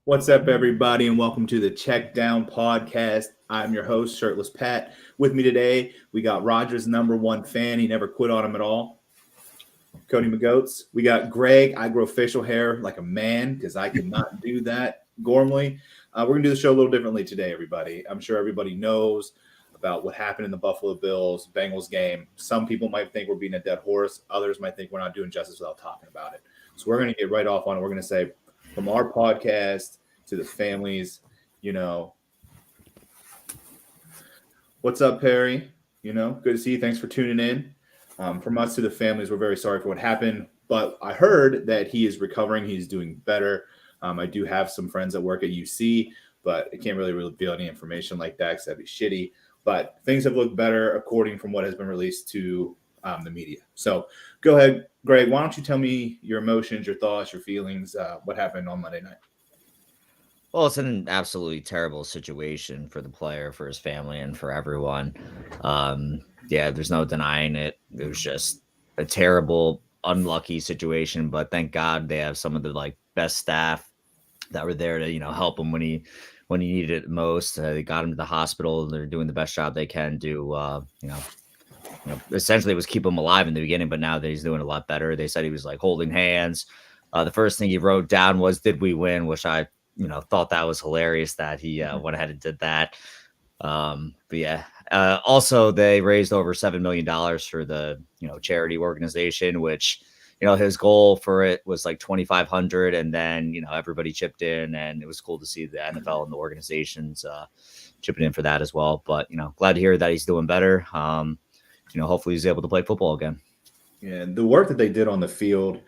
What's up, everybody, and welcome to the Check Down Podcast. I'm your host, Shirtless Pat. With me today, we got Roger's number one fan. He never quit on him at all, Cody McGoats. We got Greg. I grow facial hair like a man because I cannot do that. Gormley. We're going to do the show a little differently today, everybody. I'm sure everybody knows about what happened in the Buffalo Bills-Bengals game. Some people might think we're beating a dead horse. Others might think we're not doing justice without talking about it. So we're going to get right off on it. We're going to say, from our podcast to the families, what's up, Perry? Good to see you. Thanks for tuning in. From us to the families, we're very sorry for what happened, but I heard that he is recovering. He's doing better. I do have some friends that work at UC, but I can't really reveal any information like that because that'd be shitty. But things have looked better according from what has been released to the media. So go ahead, Greg, why don't you tell me your emotions, your thoughts, your feelings, what happened on Monday night? Well, it's an absolutely terrible situation for the player, for his family, and for everyone. Yeah, there's no denying it. It was just a terrible, unlucky situation, but thank God they have some of the best staff that were there to, help him when he needed it most. They got him to the hospital. They're doing the best job they can do, essentially it was keep him alive in the beginning, but now that he's doing a lot better, they said he was holding hands. The first thing he wrote down was, "Did we win?" Which I, thought that was hilarious that he went ahead and did that. But yeah, also they raised over $7 million for the, charity organization, which, his goal for it was 2,500. And then, everybody chipped in, and it was cool to see the NFL and the organizations chipping in for that as well. But, glad to hear that he's doing better. Hopefully he's able to play football again. Yeah, the work that they did on the field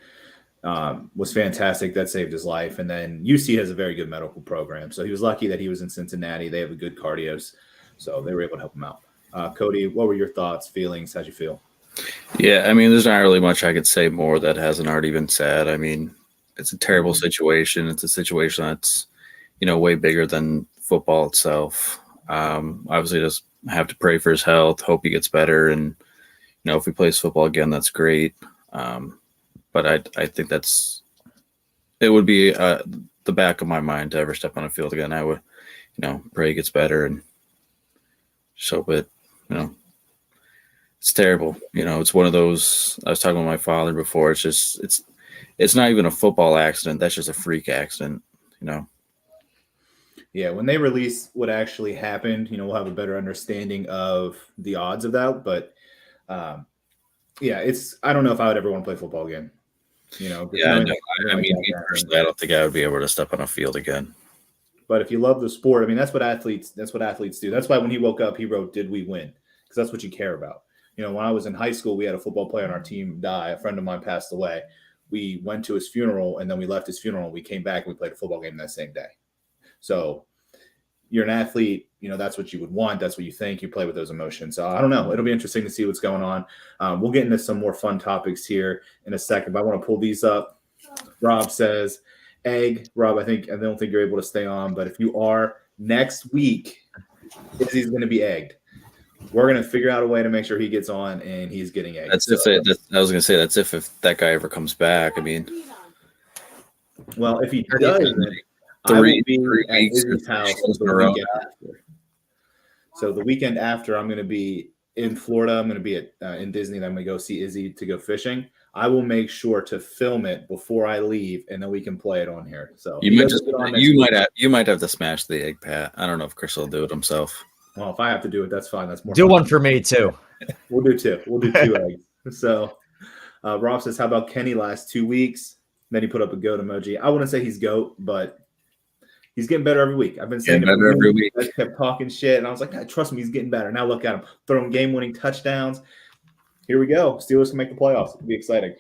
was fantastic. That saved his life. And then UC has a very good medical program. So he was lucky that he was in Cincinnati. They have a good cardios. So they were able to help him out. Cody, what were your thoughts, feelings? How'd you feel? Yeah, I mean, there's not really much I could say more that hasn't already been said. I mean, it's a terrible situation. It's a situation that's, way bigger than football itself. Obviously, just have to pray for his health, hope he gets better. And, if he plays football again, that's great. But I think it would be the back of my mind to ever step on a field again. I would, pray he gets better and just hope it, it's terrible. It's one of those, I was talking with my father before. It's just, it's not even a football accident. That's just a freak accident, Yeah, when they release what actually happened, we'll have a better understanding of the odds of that. But yeah, I don't know if I would ever want to play football again. Yeah, I know. I mean, me personally, I don't think I would be able to step on a field again. But if you love the sport, I mean, that's what athletes do. That's why when he woke up, he wrote, "Did we win?" Because that's what you care about. When I was in high school, we had a football player on our team die. A friend of mine passed away. We went to his funeral, and then we left his funeral. We came back and we played a football game that same day. So you're an athlete, that's what you would want. That's what you think. You play with those emotions. So I don't know. It'll be interesting to see what's going on. We'll get into some more fun topics here in a second, but I want to pull these up. Rob says, egg. Rob, I don't think you're able to stay on, but if you are, next week, Izzy's going to be egged. We're going to figure out a way to make sure he gets on and he's getting egged. I was going to say, that's if that guy ever comes back. I mean, well, if he does, I will be at Izzy's house the weekend after. So the weekend after, I'm going to be in Florida. I'm going to be in Disney. And I'm going to go see Izzy to go fishing. I will make sure to film it before I leave, and then we can play it on here. So you might have to smash the egg, Pat. I don't know if Chris will do it himself. Well, if I have to do it, that's fine. That's more. Do fun. One for me too. We'll do two. We'll do two eggs. So Rob says, "How about Kenny last 2 weeks?" Then he put up a goat emoji. I wouldn't say he's goat, but he's getting better every week. I've been saying it every week. I kept talking shit, and I was like, "Trust me, he's getting better." Now look at him throwing game-winning touchdowns. Here we go. Steelers can make the playoffs. It'll be exciting.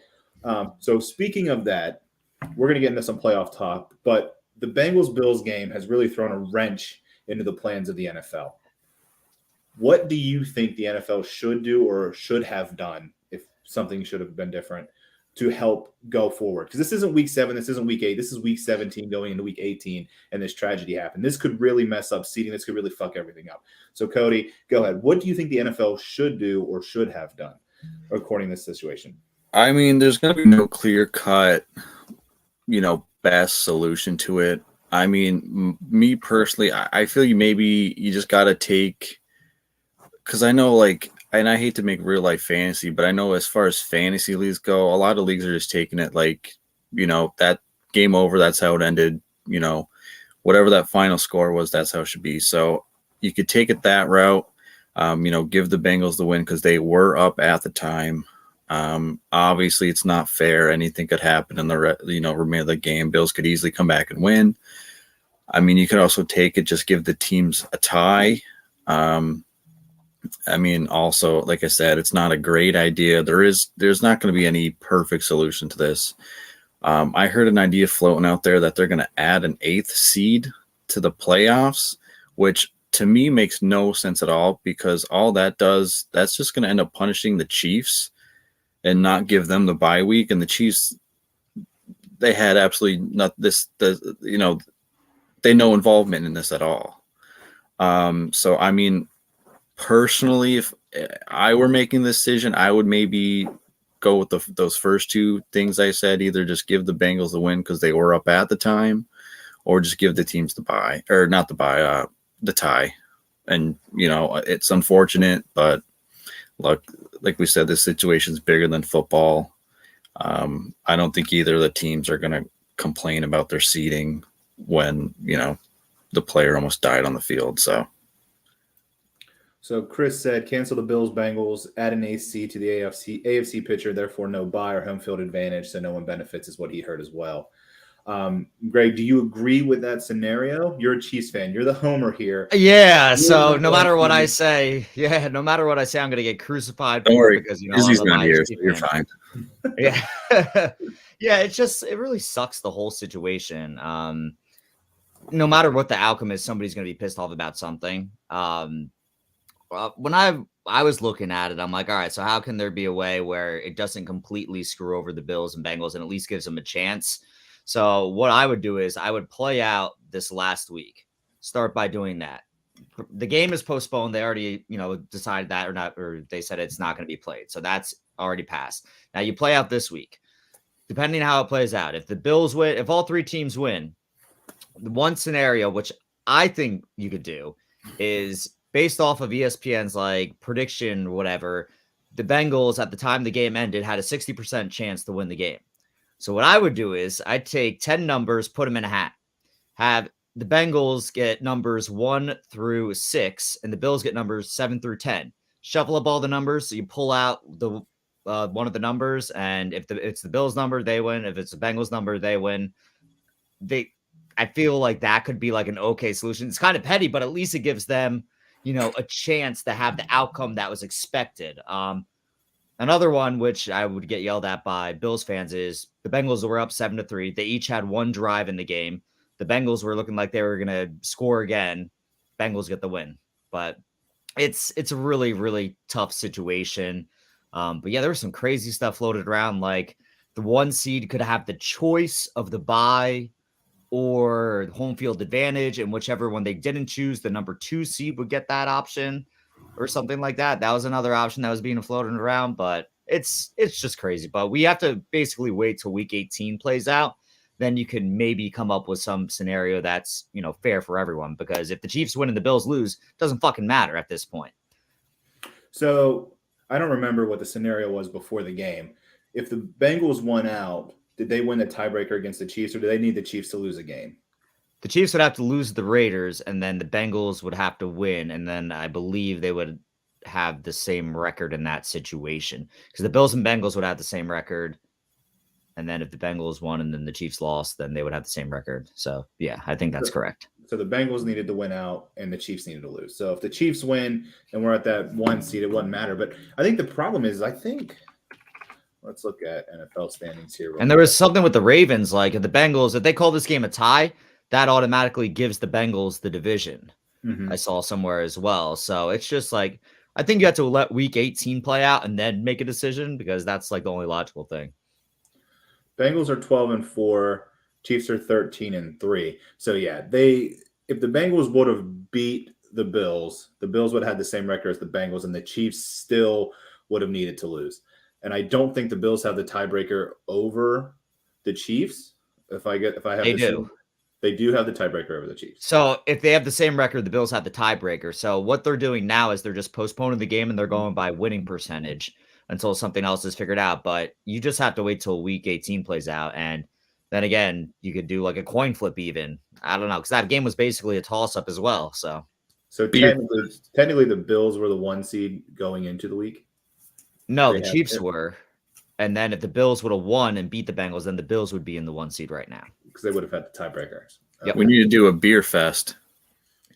So speaking of that, we're going to get into some playoff talk, but the Bengals-Bills game has really thrown a wrench into the plans of the NFL. What do you think the NFL should do or should have done if something should have been different to help go forward? Because this isn't week 7. This isn't week 8. This is week 17 going into week 18, and this tragedy happened. This could really mess up seeding. This could really fuck everything up. So, Cody, go ahead. What do you think the NFL should do or should have done according to this situation? I mean, there's going to be no clear-cut, best solution to it. I mean, me personally, I feel you just got to take, because I know, like, and I hate to make real life fantasy, but I know as far as fantasy leagues go, a lot of leagues are just taking it like, that game over, that's how it ended, whatever that final score was, that's how it should be. So you could take it that route, give the Bengals the win because they were up at the time. Obviously, it's not fair. Anything could happen in the remainder of the game. Bills could easily come back and win. I mean, you could also take it, just give the teams a tie. I mean, also, like I said, it's not a great idea. There's not going to be any perfect solution to this. I heard an idea floating out there that they're going to add an 8th seed to the playoffs, which to me makes no sense at all, because all that does, that's just going to end up punishing the Chiefs and not give them the bye week. And the Chiefs, they had absolutely they no involvement in this at all. So, I mean, personally, if I were making the decision, I would maybe go with those first two things I said. Either just give the Bengals the win because they were up at the time, or just give the teams the bye, or not the bye, the tie. And, it's unfortunate, but look, like we said, this situation is bigger than football. I don't think either of the teams are going to complain about their seeding when, the player almost died on the field. So Chris said, cancel the Bills Bengals, add an AC to the AFC pitcher, therefore no bye or home field advantage, so no one benefits, is what he heard as well. Greg, do you agree with that scenario? You're a Chiefs fan. You're the homer here. Yeah. So no matter what I say, I'm going to get crucified. Don't worry, because Izzy's not here, so you're fine. Yeah. Yeah. It really sucks, the whole situation. No matter what the outcome is, somebody's going to be pissed off about something. When I was looking at it, I'm like, all right, so how can there be a way where it doesn't completely screw over the Bills and Bengals and at least gives them a chance? So what I would do is I would play out this last week. Start by doing that. The game is postponed. They already, decided that, or they said it's not going to be played. So that's already passed. Now you play out this week. Depending on how it plays out. If the Bills win, if all three teams win, the one scenario which I think you could do is, based off of ESPN's like prediction or whatever, the Bengals at the time the game ended had a 60% chance to win the game. So what I would do is I'd take 10 numbers, put them in a hat, have the Bengals get numbers 1 through 6, and the Bills get numbers 7 through 10. Shuffle up all the numbers, so you pull out the one of the numbers, and if it's the Bills number, they win. If it's the Bengals number, they win. I feel like that could be like an okay solution. It's kind of petty, but at least it gives them, a chance to have the outcome that was expected. Another one, which I would get yelled at by Bills fans, is the Bengals were up 7-3. They each had one drive in the game. The Bengals were looking like they were going to score again. Bengals get the win. But it's a really, really tough situation. But yeah, there was some crazy stuff floated around. Like the 1 seed could have the choice of the bye or home field advantage, and whichever one they didn't choose, the number 2 seed would get that option or something like that. That was another option that was being floated around, but it's just crazy. But we have to basically wait till week 18 plays out. Then you can maybe come up with some scenario that's, fair for everyone, because if the Chiefs win and the Bills lose, it doesn't fucking matter at this point. So I don't remember what the scenario was before the game. If the Bengals won out, did they win the tiebreaker against the Chiefs, or do they need the Chiefs to lose a game? The Chiefs would have to lose the Raiders, and then the Bengals would have to win, and then I believe they would have the same record in that situation, because the Bills and Bengals would have the same record, and then if the Bengals won and then the Chiefs lost, then they would have the same record. So, yeah, I think that's correct. So the Bengals needed to win out, and the Chiefs needed to lose. So if the Chiefs win and we're at that 1 seed, it wouldn't matter. But I think the problem is, let's look at NFL standings here. And there was something with the Ravens, like if the Bengals, if they call this game a tie, that automatically gives the Bengals the division. I saw somewhere as well. So it's just like, I think you have to let week 18 play out and then make a decision, because that's like the only logical thing. Bengals are 12-4. Chiefs are 13-3. So yeah, if the Bengals would have beat the Bills would have had the same record as the Bengals, and the Chiefs still would have needed to lose. And I don't think the Bills have the tiebreaker over the Chiefs. They do. They do have the tiebreaker over the Chiefs. So if they have the same record, the Bills have the tiebreaker. So what they're doing now is they're just postponing the game and they're going by winning percentage until something else is figured out. But you just have to wait till week 18 plays out. And then again, you could do like a coin flip even. I don't know, because that game was basically a toss-up as well. So technically the Bills were the 1 seed going into the week. No, the Chiefs were. And then if the Bills would have won and beat the Bengals, then the Bills would be in the 1 seed right now. Because they would have had the tiebreakers. Yep. We need to do a beer fest.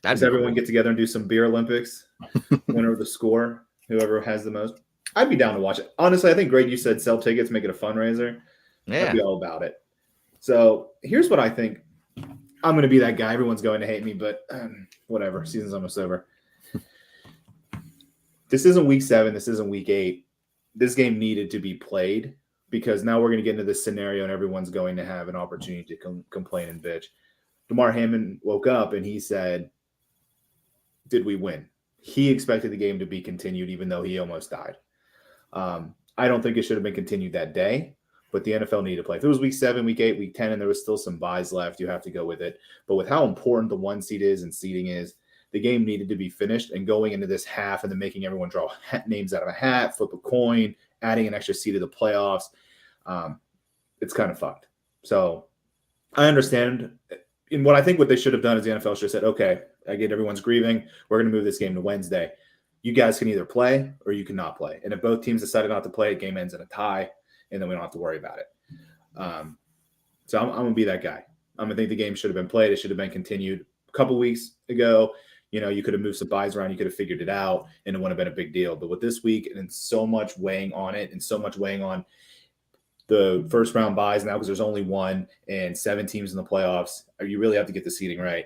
Does everyone get together and do some beer Olympics? Winner of the score, whoever has the most. I'd be down to watch it. Honestly, I think, Greg, you said sell tickets, make it a fundraiser. Yeah. I'd be all about it. So here's what I think. I'm going to be that guy. Everyone's going to hate me, but whatever. Season's almost over. This isn't week 7. This isn't week 8. This game needed to be played because now we're going to get into this scenario and everyone's going to have an opportunity to complain and bitch. Damar Hamlin woke up and he said, did we win? He expected the game to be continued even though he almost died. I don't think it should have been continued that day, but the NFL needed to play. If it was week 7, week 8, week 10, and there was still some buys left, you have to go with it. But with how important the 1 seed is and seeding is, the game needed to be finished, and going into this half and then making everyone draw names out of a hat, flip a coin, adding an extra seed to the playoffs, it's kind of fucked. So I understand. And what I think what they should have done is the NFL should have said, okay, I get everyone's grieving. We're going to move this game to Wednesday. You guys can either play or you cannot play. And if both teams decided not to play, game ends in a tie, and then we don't have to worry about it. So I'm going to be that guy. I'm going to think the game should have been played. It should have been continued a couple weeks ago. You could have moved some buys around. You could have figured it out, and it wouldn't have been a big deal. But with this week and so much weighing on it and so much weighing on the first round buys now because there's only 1 and 7 teams in the playoffs, you really have to get the seeding right.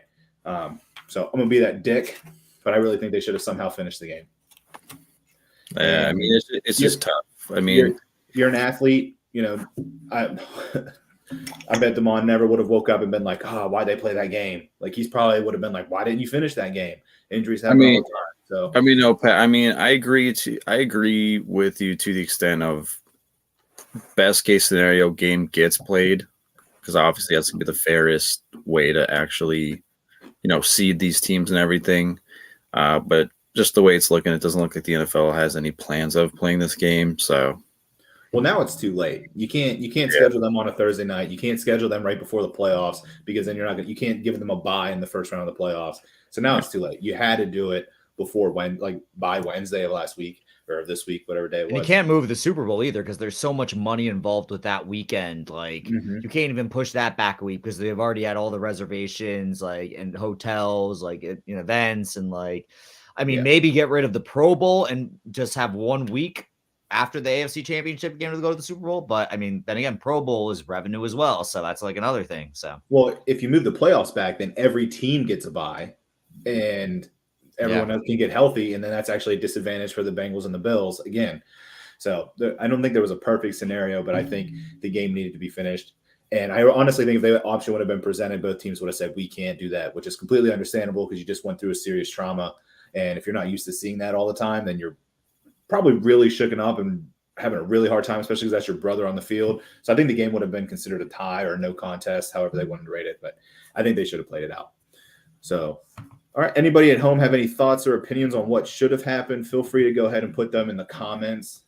So I'm going to be that dick, but I really think they should have somehow finished the game. Yeah, I mean, it's just tough. I mean, you're an athlete. I bet Damon never would have woke up and been like, why'd they play that game? Like, he's probably would have been like, why didn't you finish that game? Injuries happen all the time. So I mean, no, Pat, I mean, I agree with you to the extent of best case scenario game gets played, because obviously that's gonna be the fairest way to actually, seed these teams and everything. But just the way it's looking, it doesn't look like the NFL has any plans of playing this game. So well, now it's too late. You can't schedule them on a Thursday night. You can't schedule them right before the playoffs because then you can't give them a bye in the first round of the playoffs. So now it's too late. You had to do it before by Wednesday of last week or this week, whatever day it was. And you can't move the Super Bowl either because there's so much money involved with that weekend. Like you can't even push that back a week because they've already had all the reservations, and hotels, events, and maybe get rid of the Pro Bowl and just have 1 week after the AFC Championship game to go to the Super Bowl. But I mean, then again, Pro Bowl is revenue as well. So that's another thing. So, well, if you move the playoffs back, then every team gets a bye and everyone else can get healthy. And then that's actually a disadvantage for the Bengals and the Bills again. So I don't think there was a perfect scenario, but I think the game needed to be finished. And I honestly think if the option would have been presented, both teams would have said, we can't do that, which is completely understandable because you just went through a serious trauma. And if you're not used to seeing that all the time, then you're probably really shooken up and having a really hard time, especially because that's your brother on the field. So I think the game would have been considered a tie or no contest, however they wanted to rate it. But I think they should have played it out. So, all right. Anybody at home have any thoughts or opinions on what should have happened? Feel free to go ahead and put them in the comments.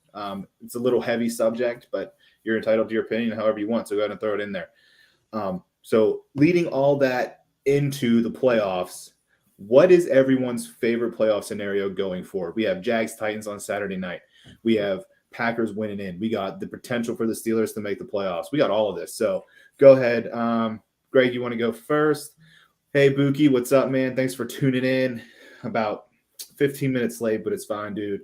It's a little heavy subject, but you're entitled to your opinion however you want. So go ahead and throw it in there. So leading all that into the playoffs, what is everyone's favorite playoff scenario going forward? We have Jags-Titans on Saturday night. We have Packers winning in. We got the potential for the Steelers to make the playoffs. We got all of this. So go ahead. Greg, you want to go first? Hey, Buki, what's up, man? Thanks for tuning in. About 15 minutes late, but it's fine, dude.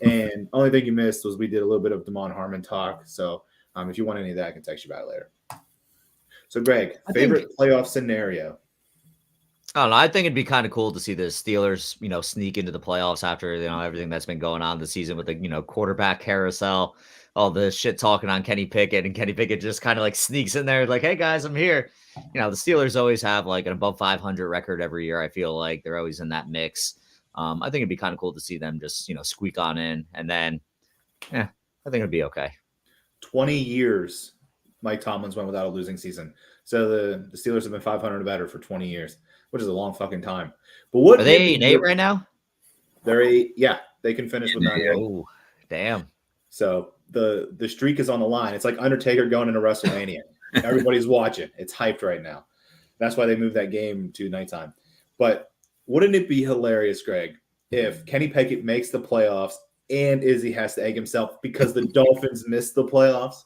And only thing you missed was we did a little bit of Damon Harmon talk. So if you want any of that, I can text you about it later. So, Greg, favorite playoff scenario? I don't know. I think it'd be kind of cool to see the Steelers, sneak into the playoffs after, everything that's been going on this season with the, quarterback carousel, all the shit talking on Kenny Pickett, and Kenny Pickett just kind of sneaks in there like, hey guys, I'm here. The Steelers always have an above 500 record every year. I feel like they're always in that mix. I think it'd be kind of cool to see them just, squeak on in, and then, I think it'd be okay. 20 years Mike Tomlin's went without a losing season. So the Steelers have been 500 or better for 20 years, which is a long fucking time. But what are they 8-8 right now? They're 8. Yeah, they can finish with 9. Oh, damn. So the streak is on the line. It's like Undertaker going into WrestleMania. Everybody's watching. It's hyped right now. That's why they moved that game to nighttime. But wouldn't it be hilarious, Greg, if Kenny Pickett makes the playoffs and Izzy has to egg himself because the Dolphins missed the playoffs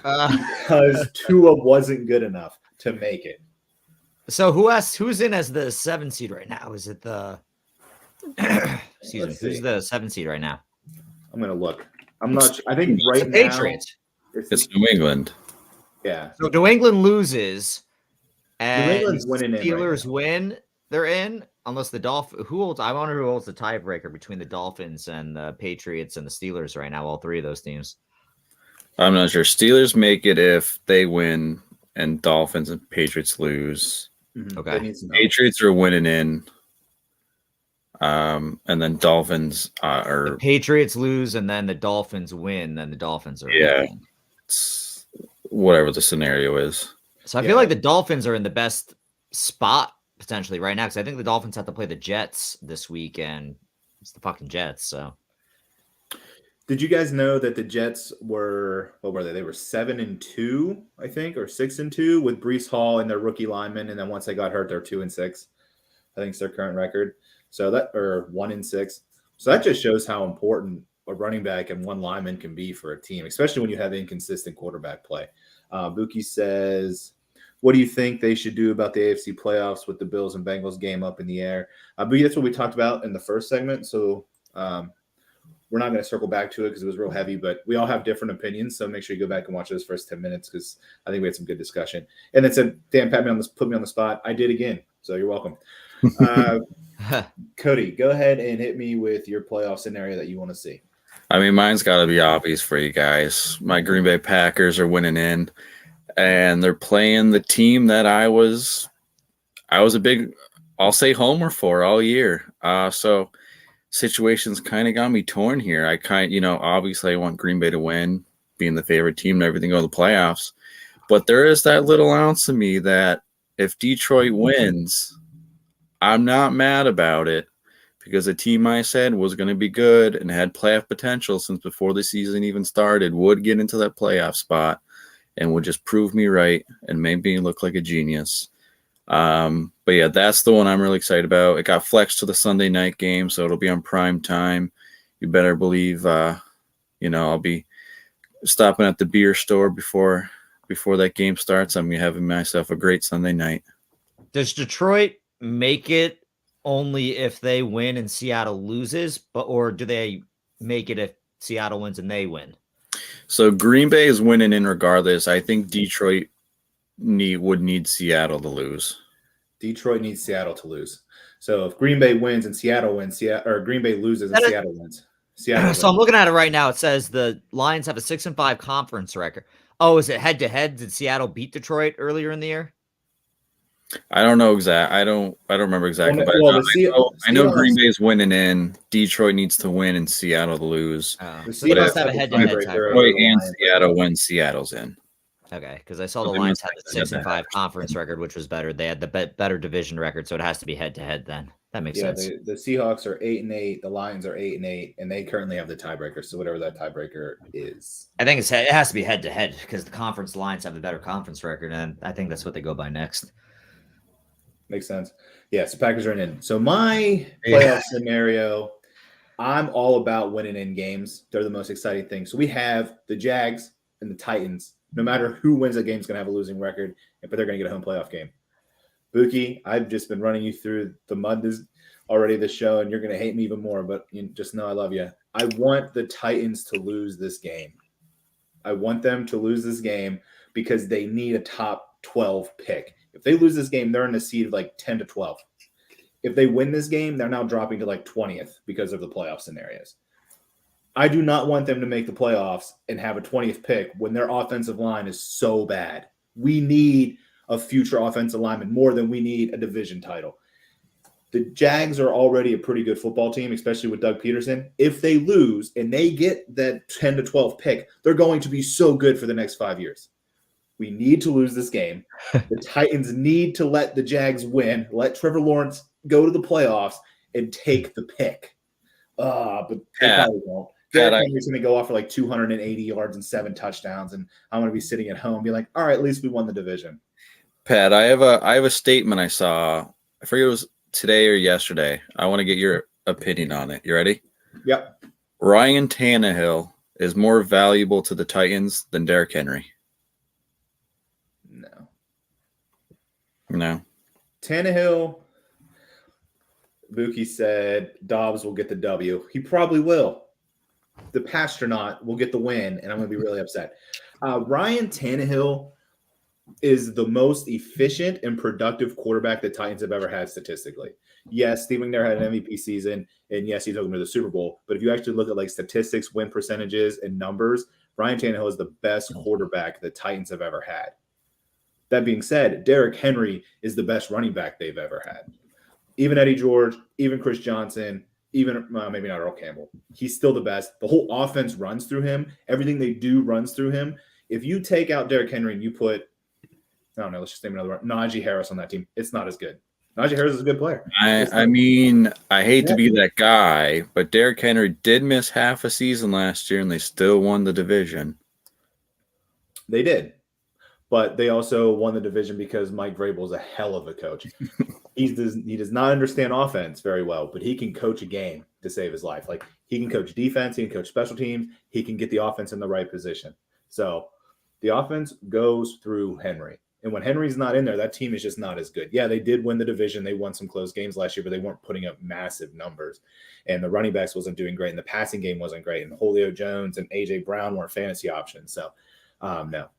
because Tua wasn't good enough to make it? So who's in as the 7 seed right now? Is it the excuse me? Who's the 7 seed right now? I'm gonna look. I'm not. I think right now Patriots. It's New England. Yeah. So New England loses, and New England's winning. Steelers win. They're in, unless the Dolphins. I wonder who holds the tiebreaker between the Dolphins and the Patriots and the Steelers right now. All three of those teams. I'm not sure. Steelers make it if they win, and Dolphins and Patriots lose. Mm-hmm. Okay. Patriots are winning in. And then Dolphins are the Patriots lose, and then the Dolphins win. Then the Dolphins are winning. It's whatever the scenario is. So I feel like the Dolphins are in the best spot potentially right now because I think the Dolphins have to play the Jets this week, and it's the fucking Jets. So, did you guys know that the Jets were what were they? They were 7-2, I think, or 6-2 with Breece Hall and their rookie lineman, and then once they got hurt, they're 2-6. I think it's their current record. So that or 1-6. So that just shows how important a running back and one lineman can be for a team, especially when you have inconsistent quarterback play. Buki says, what do you think they should do about the AFC playoffs with the Bills and Bengals game up in the air? Buki, that's what we talked about in the first segment. So we're not going to circle back to it because it was real heavy, but we all have different opinions. So make sure you go back and watch those first 10 minutes because I think we had some good discussion. And then said, Dan, put me on the spot. I did again. So you're welcome. Cody, go ahead and hit me with your playoff scenario that you want to see. I mean, mine's got to be obvious for you guys. My Green Bay Packers are winning in, and they're playing the team that I was a big, I'll say, homer for all year. So situations kind of got me torn here. Obviously I want Green Bay to win, being the favorite team and everything go to the playoffs. But there is that little ounce of me that if Detroit wins, I'm not mad about it because the team I said was going to be good and had playoff potential since before the season even started would get into that playoff spot and would just prove me right and make me look like a genius. But yeah, that's the one I'm really excited about. It got flexed to the Sunday night game, so it'll be on prime time. You better believe, I'll be stopping at the beer store before that game starts. I'm having myself a great Sunday night. Does Detroit make it only if they win and Seattle loses, or do they make it if Seattle wins and they win? So Green Bay is winning in regardless. I think Detroit would need Seattle to lose. Detroit needs Seattle to lose. So if Green Bay wins and Seattle wins, or Green Bay loses and Seattle wins. So I'm looking at it right now. It says the Lions have a 6-5 conference record. Oh, is it head-to-head? Did Seattle beat Detroit earlier in the year? I don't know exactly. I don't remember exactly. I know Green Bay's winning in. Detroit needs to win and Seattle to lose. So they must have a head-to-head tiebreaker. Detroit and Seattle win. Seattle's in. Okay, because I saw the Lions had the 6-5 conference record, which was better. They had the better division record, so it has to be head-to-head then. That makes sense. The Seahawks are 8-8. The Lions are 8-8, and they currently have the tiebreaker. So whatever that tiebreaker is, I think it has to be head-to-head because the conference Lions have the better conference record, and I think that's what they go by next. Makes sense. Yeah, so Packers are in. So my playoff scenario, I'm all about winning in games. They're the most exciting thing. So we have the Jags and the Titans. No matter who wins a game is going to have a losing record, but they're going to get a home playoff game. Buki, I've just been running you through the mud this show, and you're going to hate me even more, but you just know I love you. I want the Titans to lose this game. I want them to lose this game because they need a top 12 pick. If they lose this game, they're in the seed of like 10 to 12. If they win this game, they're now dropping to like 20th because of the playoff scenarios. I do not want them to make the playoffs and have a 20th pick when their offensive line is so bad. We need a future offensive lineman more than we need a division title. The Jags are already a pretty good football team, especially with Doug Peterson. If they lose and they get that 10 to 12 pick, they're going to be so good for the next 5 years. We need to lose this game. The Titans need to let the Jags win. Let Trevor Lawrence go to the playoffs and take the pick. But they probably won't. Derrick Henry's going to go off for like 280 yards and 7 touchdowns, and I'm going to be sitting at home and be like, all right, at least we won the division. Pat, I have a statement I saw. I forget it was today or yesterday. I want to get your opinion on it. You ready? Yep. Ryan Tannehill is more valuable to the Titans than Derrick Henry. No. Tannehill, Buki said Dobbs will get the W. He probably will. The Pastronaut will get the win, and I'm going to be really upset. Ryan Tannehill is the most efficient and productive quarterback the Titans have ever had statistically. Yes, Steve McNair had an MVP season, and yes, he took him to the Super Bowl. But if you actually look at like statistics, win percentages, and numbers, Ryan Tannehill is the best quarterback the Titans have ever had. That being said, Derrick Henry is the best running back they've ever had. Even Eddie George, even Chris Johnson, even maybe not Earl Campbell. He's still the best. The whole offense runs through him. Everything they do runs through him. If you take out Derrick Henry and you put, I don't know, let's just name another one, Najee Harris on that team, it's not as good. Najee Harris is a good player. I mean, I hate to be that guy, but Derrick Henry did miss half a season last year, and they still won the division. They did. But they also won the division because Mike Vrabel is a hell of a coach. He does not understand offense very well, but he can coach a game to save his life. Like, he can coach defense, he can coach special teams, he can get the offense in the right position. So the offense goes through Henry. And when Henry's not in there, that team is just not as good. Yeah, they did win the division. They won some close games last year, but they weren't putting up massive numbers. And the running backs wasn't doing great, and the passing game wasn't great. And Julio Jones and A.J. Brown weren't fantasy options. So, no.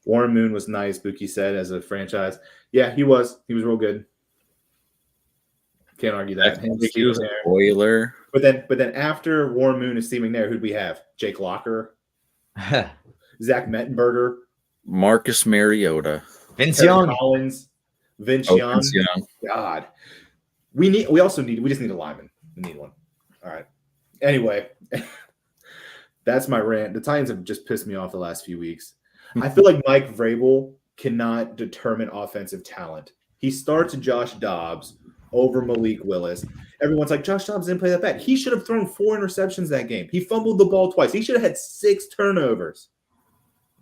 Warren Moon was nice, Buki said, as a franchise. Yeah, he was. He was real good. Can't argue that. I think he was a spoiler. But then after Warren Moon and Steve McNair, who'd we have? Jake Locker, Zach Mettenberger, Marcus Mariota, Vince Young, Collins, Vince Young. God, we just need a lineman. We need one. All right. Anyway, that's my rant. The Titans have just pissed me off the last few weeks. I feel like Mike Vrabel cannot determine offensive talent. He starts Josh Dobbs over Malik Willis. Everyone's like, Josh Dobbs didn't play that bad. He should have thrown 4 interceptions that game. He fumbled the ball twice. He should have had 6 turnovers.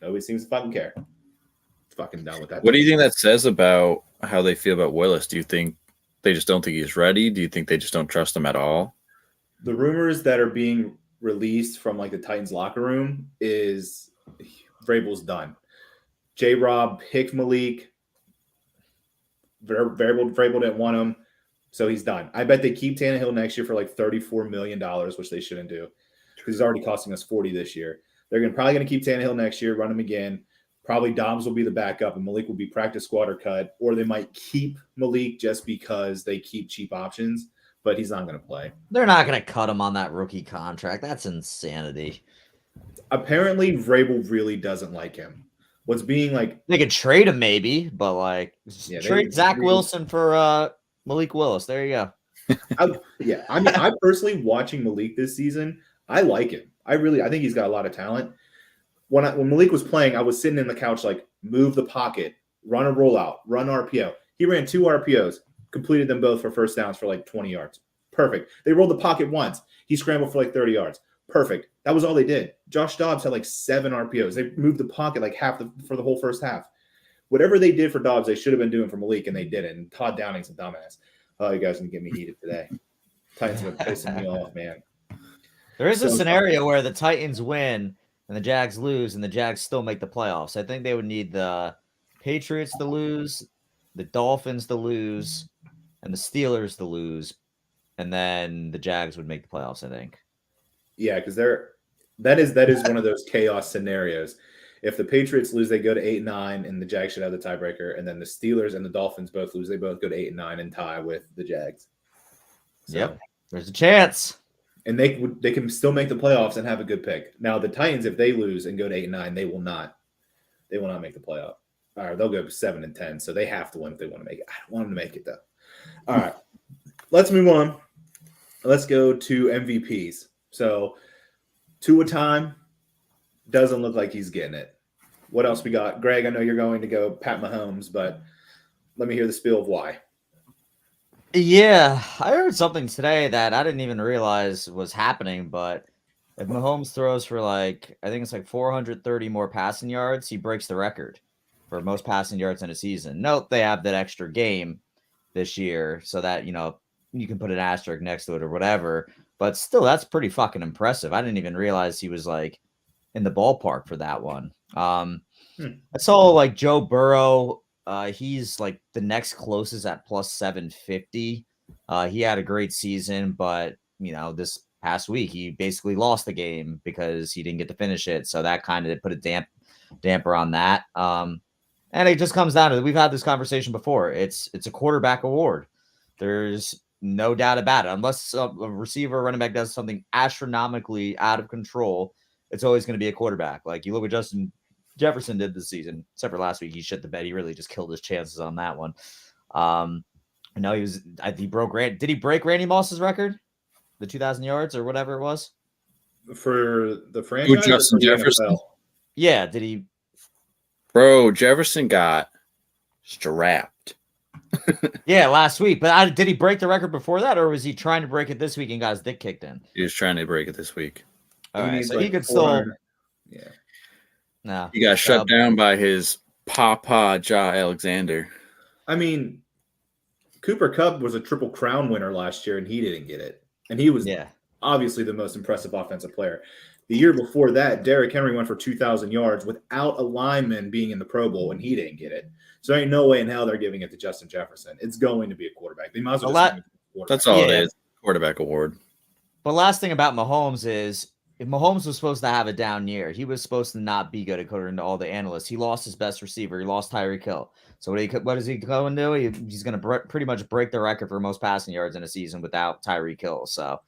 Nobody seems to fucking care. Fucking done with that. What do you think that says about how they feel about Willis? Do you think they just don't think he's ready? Do you think they just don't trust him at all? The rumors that are being released from like the Titans locker room is Vrabel's done. J-Rob picked Malik. Vrabel didn't want him, so he's done. I bet they keep Tannehill next year for like $34 million, which they shouldn't do because he's already costing us $40 this year. They're probably going to keep Tannehill next year, run him again. Probably Dobbs will be the backup, and Malik will be practice squad or cut, or they might keep Malik just because they keep cheap options, but he's not going to play. They're not going to cut him on that rookie contract. That's insanity. Apparently, Vrabel really doesn't like him. What's being like... They could trade him maybe, but like trade Zach Wilson for Malik Willis. There you go. I mean, I personally, watching Malik this season, I like him. I think he's got a lot of talent. When Malik was playing, I was sitting in the couch like, move the pocket, run a rollout, run RPO. He ran 2 RPOs, completed them both for first downs for like 20 yards. Perfect. They rolled the pocket once. He scrambled for like 30 yards. Perfect. That was all they did. Josh Dobbs had like 7 RPOs. They moved the pocket like for the whole first half. Whatever they did for Dobbs, they should have been doing for Malik, and they didn't. And Todd Downing's a dumbass. Oh, you guys can get me heated today. Titans have been pissing me off, man. There is a scenario where the Titans win and the Jags lose, and the Jags still make the playoffs. I think they would need the Patriots to lose, the Dolphins to lose, and the Steelers to lose, and then the Jags would make the playoffs, I think. Yeah, because that is one of those chaos scenarios. If the Patriots lose, they go to 8-9, and the Jags should have the tiebreaker. And then the Steelers and the Dolphins both lose, they both go to 8-9 and tie with the Jags. So, yep, there's a chance. And they can still make the playoffs and have a good pick. Now the Titans, if they lose and go to 8-9, they will not make the playoff. All right, they'll go 7-10, so they have to win if they want to make it. I don't want them to make it though. All right, let's move on. Let's go to MVPs. So, Tua time doesn't look like he's getting it. What else we got? Greg, I know you're going to go Pat Mahomes, but let me hear the spiel of why. Yeah, I heard something today that I didn't even realize was happening, but if Mahomes throws for I think it's 430 more passing yards, he breaks the record for most passing yards in a season. Note they have that extra game this year so that, you can put an asterisk next to it or whatever, but still, that's pretty fucking impressive. I didn't even realize he was in the ballpark for that one. I saw Joe Burrow. He's the next closest at plus 750. He had a great season, but this past week he basically lost the game because he didn't get to finish it. So that kind of put a damper on that. And it just comes down to, we've had this conversation before. It's a quarterback award. There's no doubt about it. Unless a receiver or running back does something astronomically out of control, it's always going to be a quarterback. You look at Justin Jefferson did this season, except for last week. He shit the bed. He really just killed his chances on that one. I know he broke did he break Randy Moss's record? The 2,000 yards or whatever it was? For the franchise? Justin Jefferson? NFL? Yeah, did he? Bro, Jefferson got strapped. Yeah, last week. But did he break the record before that, or was he trying to break it this week and got his dick kicked in? He was trying to break it this week. All right, so he could still... Yeah. No. He got shut down by his Papa Ja Alexander. I mean, Cooper Kupp was a Triple Crown winner last year, and he didn't get it. And he was obviously the most impressive offensive player. The year before that, Derrick Henry went for 2,000 yards without a lineman being in the Pro Bowl, and he didn't get it. So there ain't no way in hell they're giving it to Justin Jefferson. It's going to be a quarterback. They might as well That's all it is. Quarterback award. But last thing about Mahomes is, if Mahomes was supposed to have a down year, he was supposed to not be good according to all the analysts. He lost his best receiver. He lost Tyreek Hill. So what is he going to do? He's going to pretty much break the record for most passing yards in a season without Tyreek Hill. So,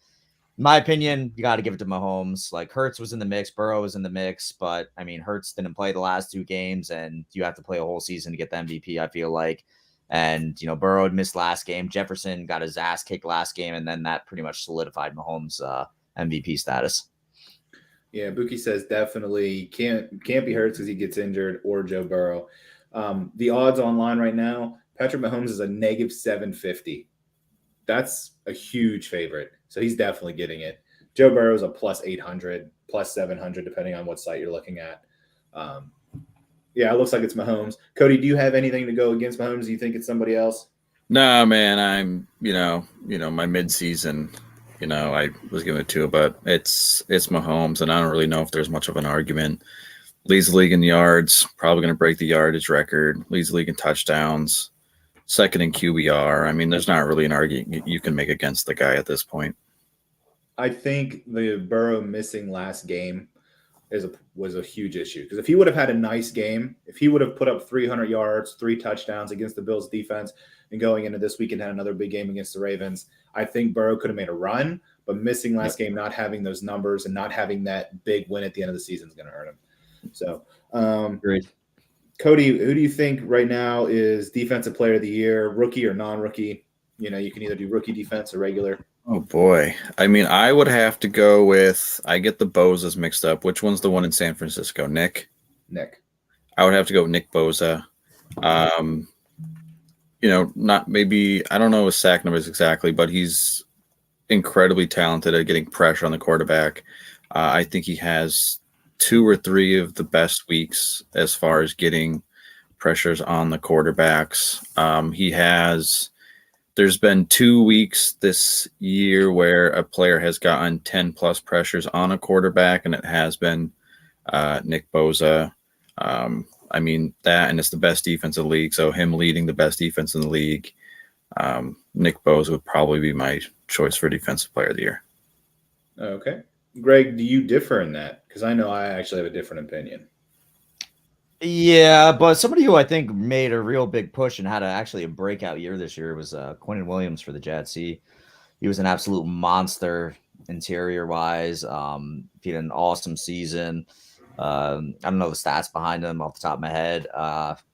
in my opinion, you got to give it to Mahomes. Hurts was in the mix. Burrow was in the mix. But, I mean, Hurts didn't play the last 2 games, and you have to play a whole season to get the MVP, I feel like. And, Burrow had missed last game. Jefferson got his ass kicked last game, and then that pretty much solidified Mahomes' MVP status. Yeah, Buki says definitely can't be Hurts because he gets injured, or Joe Burrow. The odds online right now, Patrick Mahomes is a negative 750. That's a huge favorite. So he's definitely getting it. Joe Burrow is a plus 800, plus 700, depending on what site you're looking at. Yeah, it looks like it's Mahomes. Cody, do you have anything to go against Mahomes? Do you think it's somebody else? No, man. I'm, my midseason, I was giving it to it, but it's Mahomes, and I don't really know if there's much of an argument. Leads the league in yards, probably going to break the yardage record. Leads the league in touchdowns, second in QBR. I mean, there's not really an argument you can make against the guy at this point. I think the Burrow missing last game was a huge issue, because if he would have had a nice game, if he would have put up 300 yards, 3 touchdowns against the Bills defense, and going into this weekend had another big game against the Ravens, I think Burrow could have made a run. But missing last game, not having those numbers and not having that big win at the end of the season is going to hurt him. So, Great. Cody, who do you think right now is defensive player of the year, rookie or non-rookie? You can either do rookie defense or regular. Oh, boy. I mean, I would have to go with – I get the Bozas mixed up. Which one's the one in San Francisco? Nick. I would have to go with Nick Bosa. Not maybe – I don't know his sack numbers exactly, but he's incredibly talented at getting pressure on the quarterback. I think he has 2 or 3 of the best weeks as far as getting pressures on the quarterbacks. There's been 2 weeks this year where a player has gotten 10 plus pressures on a quarterback, and it has been Nick Bosa. I mean, that, and it's the best defense in the league. So him leading the best defense in the league, Nick Bosa would probably be my choice for defensive player of the year. Okay. Greg, do you differ in that? Because I know I actually have a different opinion. Yeah, but somebody who I think made a real big push and had actually a breakout year this year was Quinnen Williams for the Jets. He was an absolute monster interior-wise. He had an awesome season. I don't know the stats behind him off the top of my head.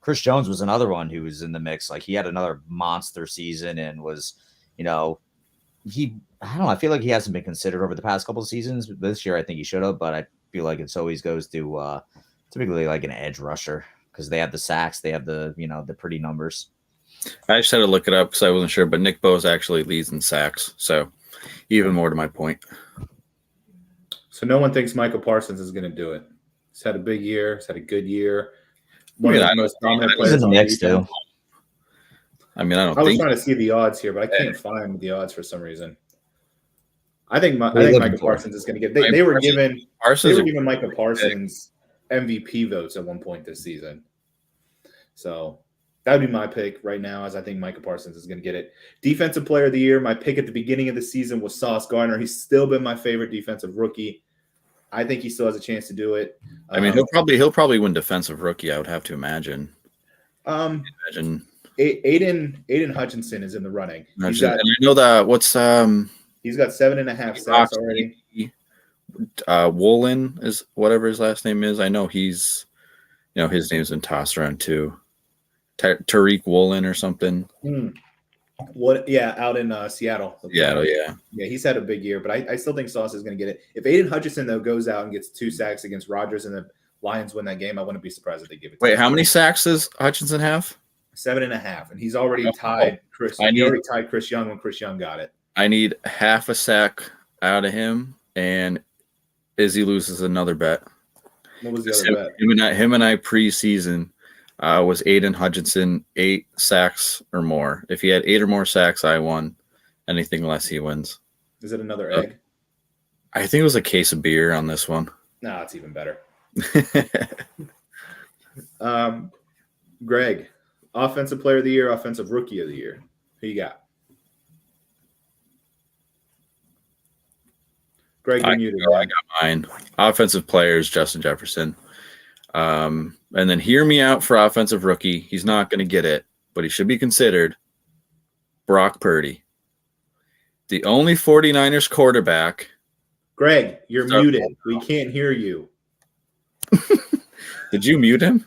Chris Jones was another one who was in the mix. He had another monster season and was, I don't know. I feel like he hasn't been considered over the past couple of seasons. This year, I think he should have, but I feel like it always goes to typically like an edge rusher because they have the sacks, they have the the pretty numbers. I just had to look it up because I wasn't sure, but Nick Bosa actually leads in sacks, so even more to my point. So no one thinks Michael Parsons is going to do it. He's had a big year. He's had a good year. One of the most dominant players in the mix too. I mean, I was trying to see the odds here, but I can't find the odds for some reason. I think Michael Parsons is going to get. They were giving Michael Parsons MVP votes at one point this season. So that would be my pick right now, as I think Michael Parsons is going to get it. Defensive Player of the Year. My pick at the beginning of the season was Sauce Gardner. He's still been my favorite defensive rookie. I think he still has a chance to do it. I mean, he'll probably win Defensive Rookie. I would have to imagine. Aiden Hutchinson is in the running. And I know that he's got 7.5 sacks already. Woolen is whatever his last name is. I know his name's been tossed around too. Tariq Woolen or something. What? Yeah, out in Seattle. Seattle, yeah. Yeah, he's had a big year, but I still think Sauce is going to get it. If Aiden Hutchinson, though, goes out and gets 2 sacks against Rodgers and the Lions win that game, I wouldn't be surprised if they give it to him. Wait, how many sacks does Hutchinson have? 7.5, and he's already tied Chris. He already tied Chris Young when Chris Young got it. I need half a sack out of him, and Izzy loses another bet. What was the other bet? Him and I preseason was Aiden Hutchinson 8 sacks or more. If he had 8 or more sacks, I won. Anything less, he wins. Is it another egg? I think it was a case of beer on this one. No, it's even better. Greg, Offensive Player of the Year, Offensive Rookie of the Year. Who you got? Greg, you're muted. I got mine. Offensive Player is Justin Jefferson. And then hear me out for Offensive Rookie. He's not going to get it, but he should be considered. Brock Purdy. The only 49ers quarterback. Greg, you're muted. We can't hear you. Did you mute him?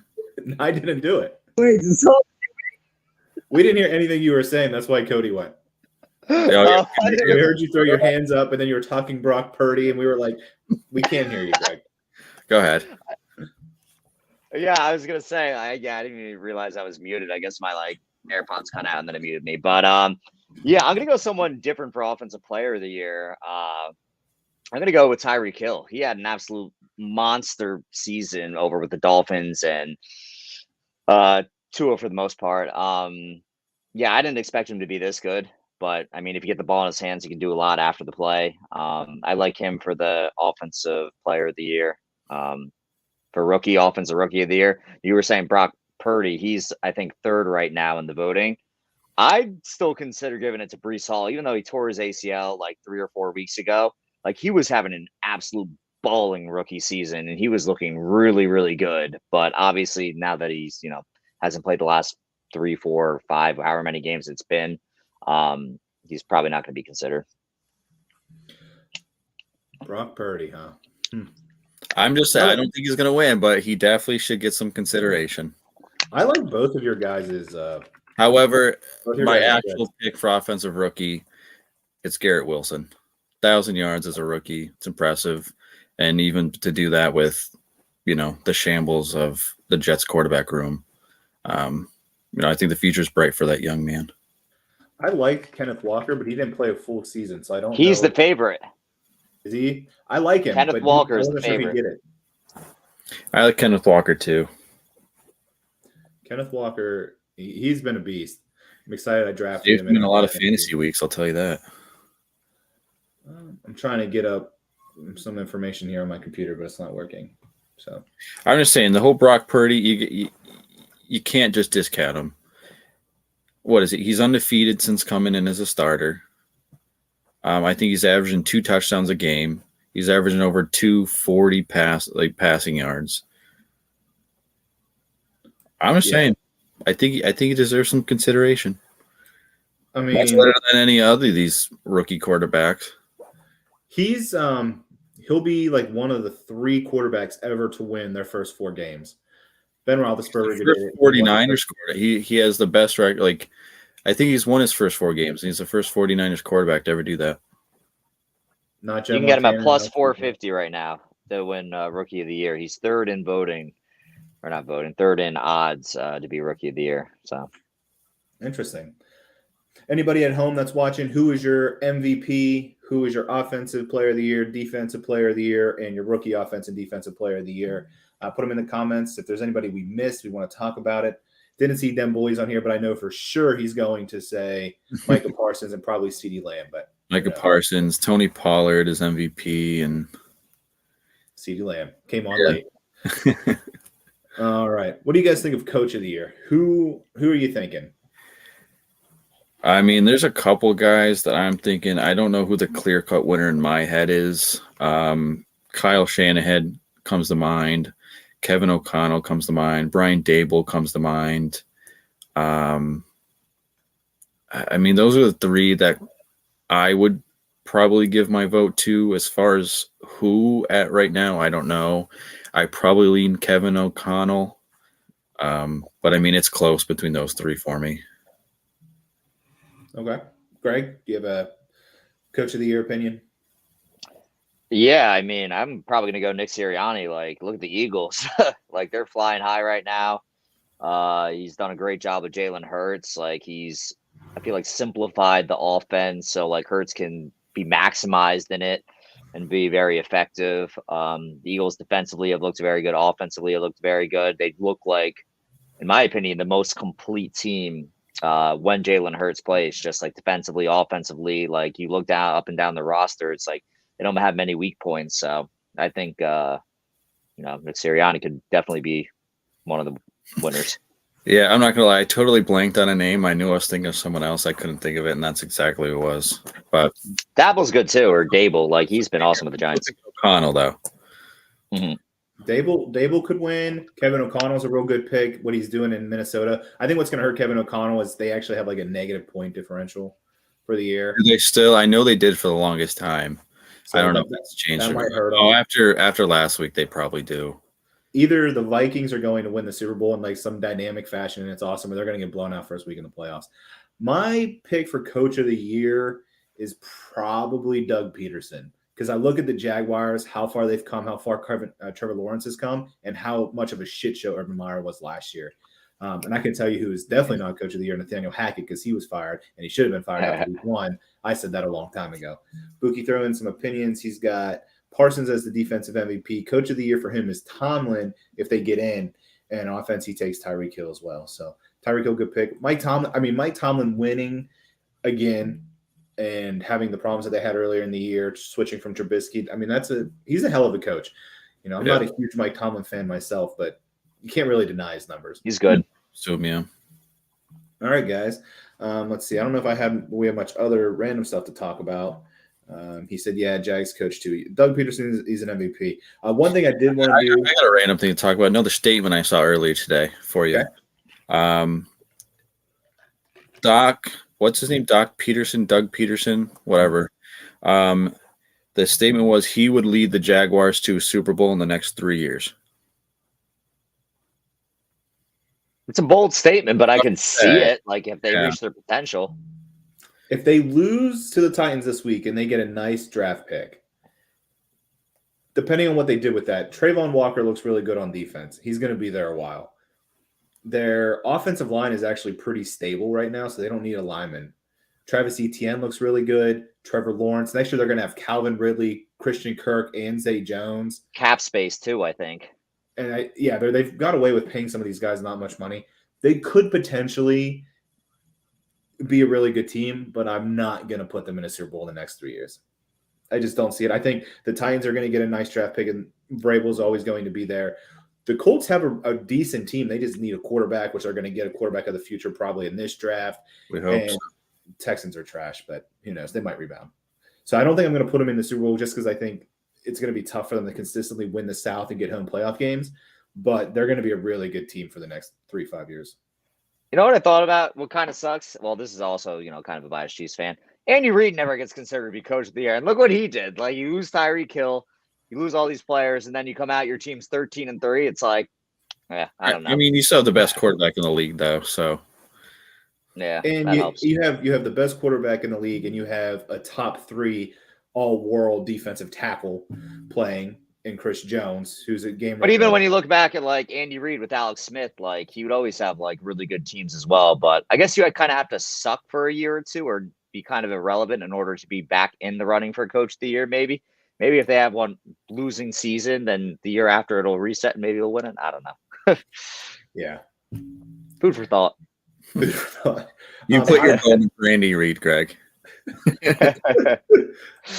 I didn't do it. Wait, we didn't hear anything you were saying. That's why Cody went. We heard you throw your hands up, and then you were talking Brock Purdy, and we were like, we can't hear you, Greg. Go ahead. Yeah, I was gonna say, I didn't even realize I was muted. I guess my AirPods cut out and then it muted me. But yeah, I'm gonna go someone different for Offensive Player of the Year. I'm gonna go with Tyreek Hill. He had an absolute monster season over with the Dolphins and Tua for the most part. Yeah, I didn't expect him to be this good, but I mean, if you get the ball in his hands, he can do a lot after the play. I like him for the Offensive Player of the Year. For Offensive Rookie of the Year, you were saying Brock Purdy. He's, I think, 3rd right now in the voting. I'd still consider giving it to Breece Hall, even though he tore his ACL 3 or 4 weeks ago. He was having an absolute balling rookie season, and he was looking really, really good. But obviously, now that he's hasn't played the last 3, 4, 5, however many games it's been, he's probably not going to be considered. Brock Purdy, huh? I'm just saying, I don't think he's going to win, but he definitely should get some consideration. I like both of your guys'. However, my actual pick for Offensive Rookie, it's Garrett Wilson. 1,000 yards as a rookie. It's impressive. And even to do that with, the shambles of the Jets quarterback room, I think the future's bright for that young man. I like Kenneth Walker, but he didn't play a full season, so I don't know. He's the favorite. Is he? I like him. Kenneth Walker is the favorite. I like Kenneth Walker too. Kenneth Walker, he's been a beast. I'm excited I drafted him. He's been a lot of fantasy weeks, I'll tell you that. I'm trying to get up some information here on my computer, but it's not working. So I'm just saying, the whole Brock Purdy, you can't just discount him. What is it? He's undefeated since coming in as a starter. I think he's averaging 2 touchdowns a game. He's averaging over 240 passing yards. I'm just saying, I think he deserves some consideration. I mean, much better than any other of these rookie quarterbacks. He's he'll be one of the 3 quarterbacks ever to win their first 4 games. Ben Roethlisberger did it. 49ers scored. He has the best record. I think he's won his first 4 games. He's the first 49ers quarterback to ever do that. Not you can get him at plus 450 right now to win Rookie of the Year. He's 3rd in voting or not voting, third in odds to be rookie of the year. So interesting. Anybody at home that's watching, who is your MVP? Who is your offensive player of the year, defensive player of the year, and your rookie offensive and defensive player of the year? Put them in the comments. If there's anybody we missed, we want to talk about it. Didn't see Dem Boys on here, but I know for sure he's going to say Micah Parsons and probably CeeDee Lamb. But Micah Parsons, Tony Pollard is MVP, and CeeDee Lamb came on late. All right. What do you guys think of Coach of the Year? Who are you thinking? I mean, there's a couple guys that I'm thinking. I don't know who the clear-cut winner in my head is. Kyle Shanahan comes to mind. Kevin O'Connell comes to mind. Brian Dable comes to mind. I mean, those are the three that I would probably give my vote to. As far as who at right now, I don't know. I probably lean Kevin O'Connell. But I mean, it's close between those three for me. Okay. Greg, do you have a Coach of the Year opinion? Yeah, I mean, I'm probably gonna go Nick Sirianni. Like, look at the Eagles. Like, they're flying high right now. He's done a great job with Jalen Hurts. Like, I feel like, simplified the offense so like Hurts can be maximized in it and be very effective. The Eagles defensively have looked very good. Offensively, have looked very good. They look like, in my opinion, the most complete team when Jalen Hurts plays, just like defensively, offensively. Like, you look down up and down the roster, it's like they don't have many weak points. So I think Nick Sirianni could definitely be one of the winners. Yeah, I'm not gonna lie. I totally blanked on a name. I knew I was thinking of someone else. I couldn't think of it, and that's exactly who it was. But Dabble's good too, or Dable. Like, he's been awesome with the Giants. O'Connell, though. Mm-hmm. Dable could win. Kevin O'Connell's a real good pick. What he's doing in Minnesota, I think what's going to hurt Kevin O'Connell is they actually have like a negative point differential for the year. They still, I know they did for the longest time. So I don't know if that's changed. That might hurt them. them. After last week, they probably do. Either the Vikings are going to win the Super Bowl in like some dynamic fashion, and it's awesome, or they're going to get blown out first week in the playoffs. My pick for Coach of the Year is probably Doug Peterson, because I look at the Jaguars, how far they've come, how far Trevor Lawrence has come, and how much of a shit show Urban Meyer was last year. And I can tell you who is definitely not Coach of the Year, Nathaniel Hackett, because he was fired, and he should have been fired after week one. I said that a long time ago. Buki, throw in some opinions. He's got Parsons as the defensive MVP. Coach of the Year for him is Tomlin if they get in. And on offense, he takes Tyreek Hill as well. So Tyreek Hill, good pick. Mike Tomlin winning again and having the problems that they had earlier in the year, switching from Trubisky. I mean, he's a hell of a coach. You know, I'm not a huge Mike Tomlin fan myself, but you can't really deny his numbers. He's good. So, yeah. All right, guys. Let's see. I don't know if we have much other random stuff to talk about. He said, yeah, Jags coach too. Doug Peterson is an MVP. One thing I did want to do. I got a random thing to talk about. Another statement I saw earlier today for you. Okay. Doc, what's his name? Doug Peterson, whatever. The statement was he would lead the Jaguars to a Super Bowl in the next 3 years. It's a bold statement, but I can see it. Like, if they reach their potential. If they lose to the Titans this week and they get a nice draft pick, depending on what they did with that, Trayvon Walker looks really good on defense. He's going to be there a while. Their offensive line is actually pretty stable right now, so they don't need a lineman. Travis Etienne looks really good. Trevor Lawrence. Next year, they're going to have Calvin Ridley, Christian Kirk, and Zay Jones. Cap space, too, I think. And they've got away with paying some of these guys not much money. They could potentially be a really good team, but I'm not going to put them in a Super Bowl in the next 3 years. I just don't see it. I think the Titans are going to get a nice draft pick, and Vrabel is always going to be there. The Colts have a decent team. They just need a quarterback, which they're going to get a quarterback of the future probably in this draft. We hope so. Texans are trash, but who knows? They might rebound. So I don't think I'm going to put them in the Super Bowl just because I think it's going to be tough for them to consistently win the South and get home playoff games, but they're going to be a really good team for the next 3-5 years. You know what I thought about? What kind of sucks? Well, this is also, kind of a biased Chiefs fan. Andy Reid never gets considered to be coach of the year. And look what he did. Like, you lose Tyreek Hill, you lose all these players, and then you come out, your team's 13-3. It's like, I don't know. I mean, you still have the best quarterback in the league, though, so. Yeah, and you have the best quarterback in the league, and you have a top 3 all-world defensive tackle playing and Chris Jones, who's a game. But even when you look back at like Andy Reid with Alex Smith, like he would always have like really good teams as well. But I guess you kind of have to suck for a year or two or be kind of irrelevant in order to be back in the running for Coach of the Year. Maybe if they have one losing season, then the year after it'll reset and maybe they'll win it. I don't know. Yeah. Food for thought. You put your vote in for Andy Reid, Greg.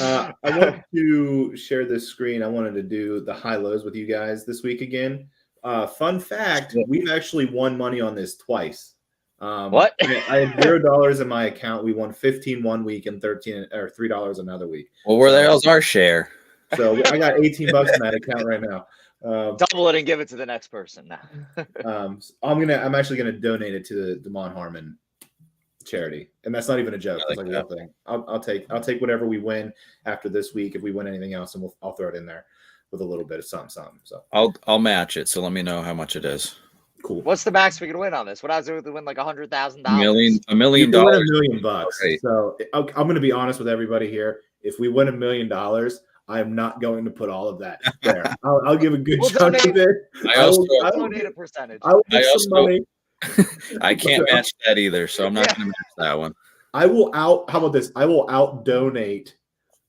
I want to share this screen. I wanted to do the high lows with you guys this week again. Fun fact: we've actually won money on this twice. What? I had $0 in my account. We won 15 one week and $3 another week. Well, where the hell's our share? So I got $18 in that account right now. Double it and give it to the next person now. I'm actually gonna donate it to the Damon Harmon charity, and that's not even a joke. It's like a real thing. I'll take whatever we win after this week. If we win anything else, and I'll throw it in there with a little bit of something. So I'll match it. So let me know how much it is. Cool. What's the max we can win on this? What happens if we win like $100,000? $1 million. $1 million. Right. So I'm going to be honest with everybody here. If we win $1 million, I am not going to put all of that there. I'll give a good chunk of it. I'll donate a percentage. I will give some money. I can't match that either, so I'm not going to match that one. How about this? I will out donate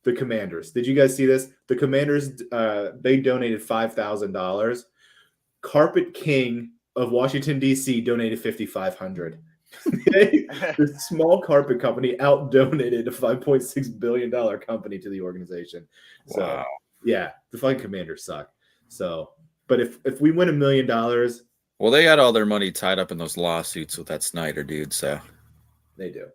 the Commanders. Did you guys see this? The Commanders, they donated $5,000. Carpet King of Washington, D.C. donated $5,500. The small carpet company out donated a $5.6 billion company to the organization. So, wow. Yeah, the fucking Commanders suck. So, but if we win $1 million, well, they got all their money tied up in those lawsuits with that Snyder dude. So they do.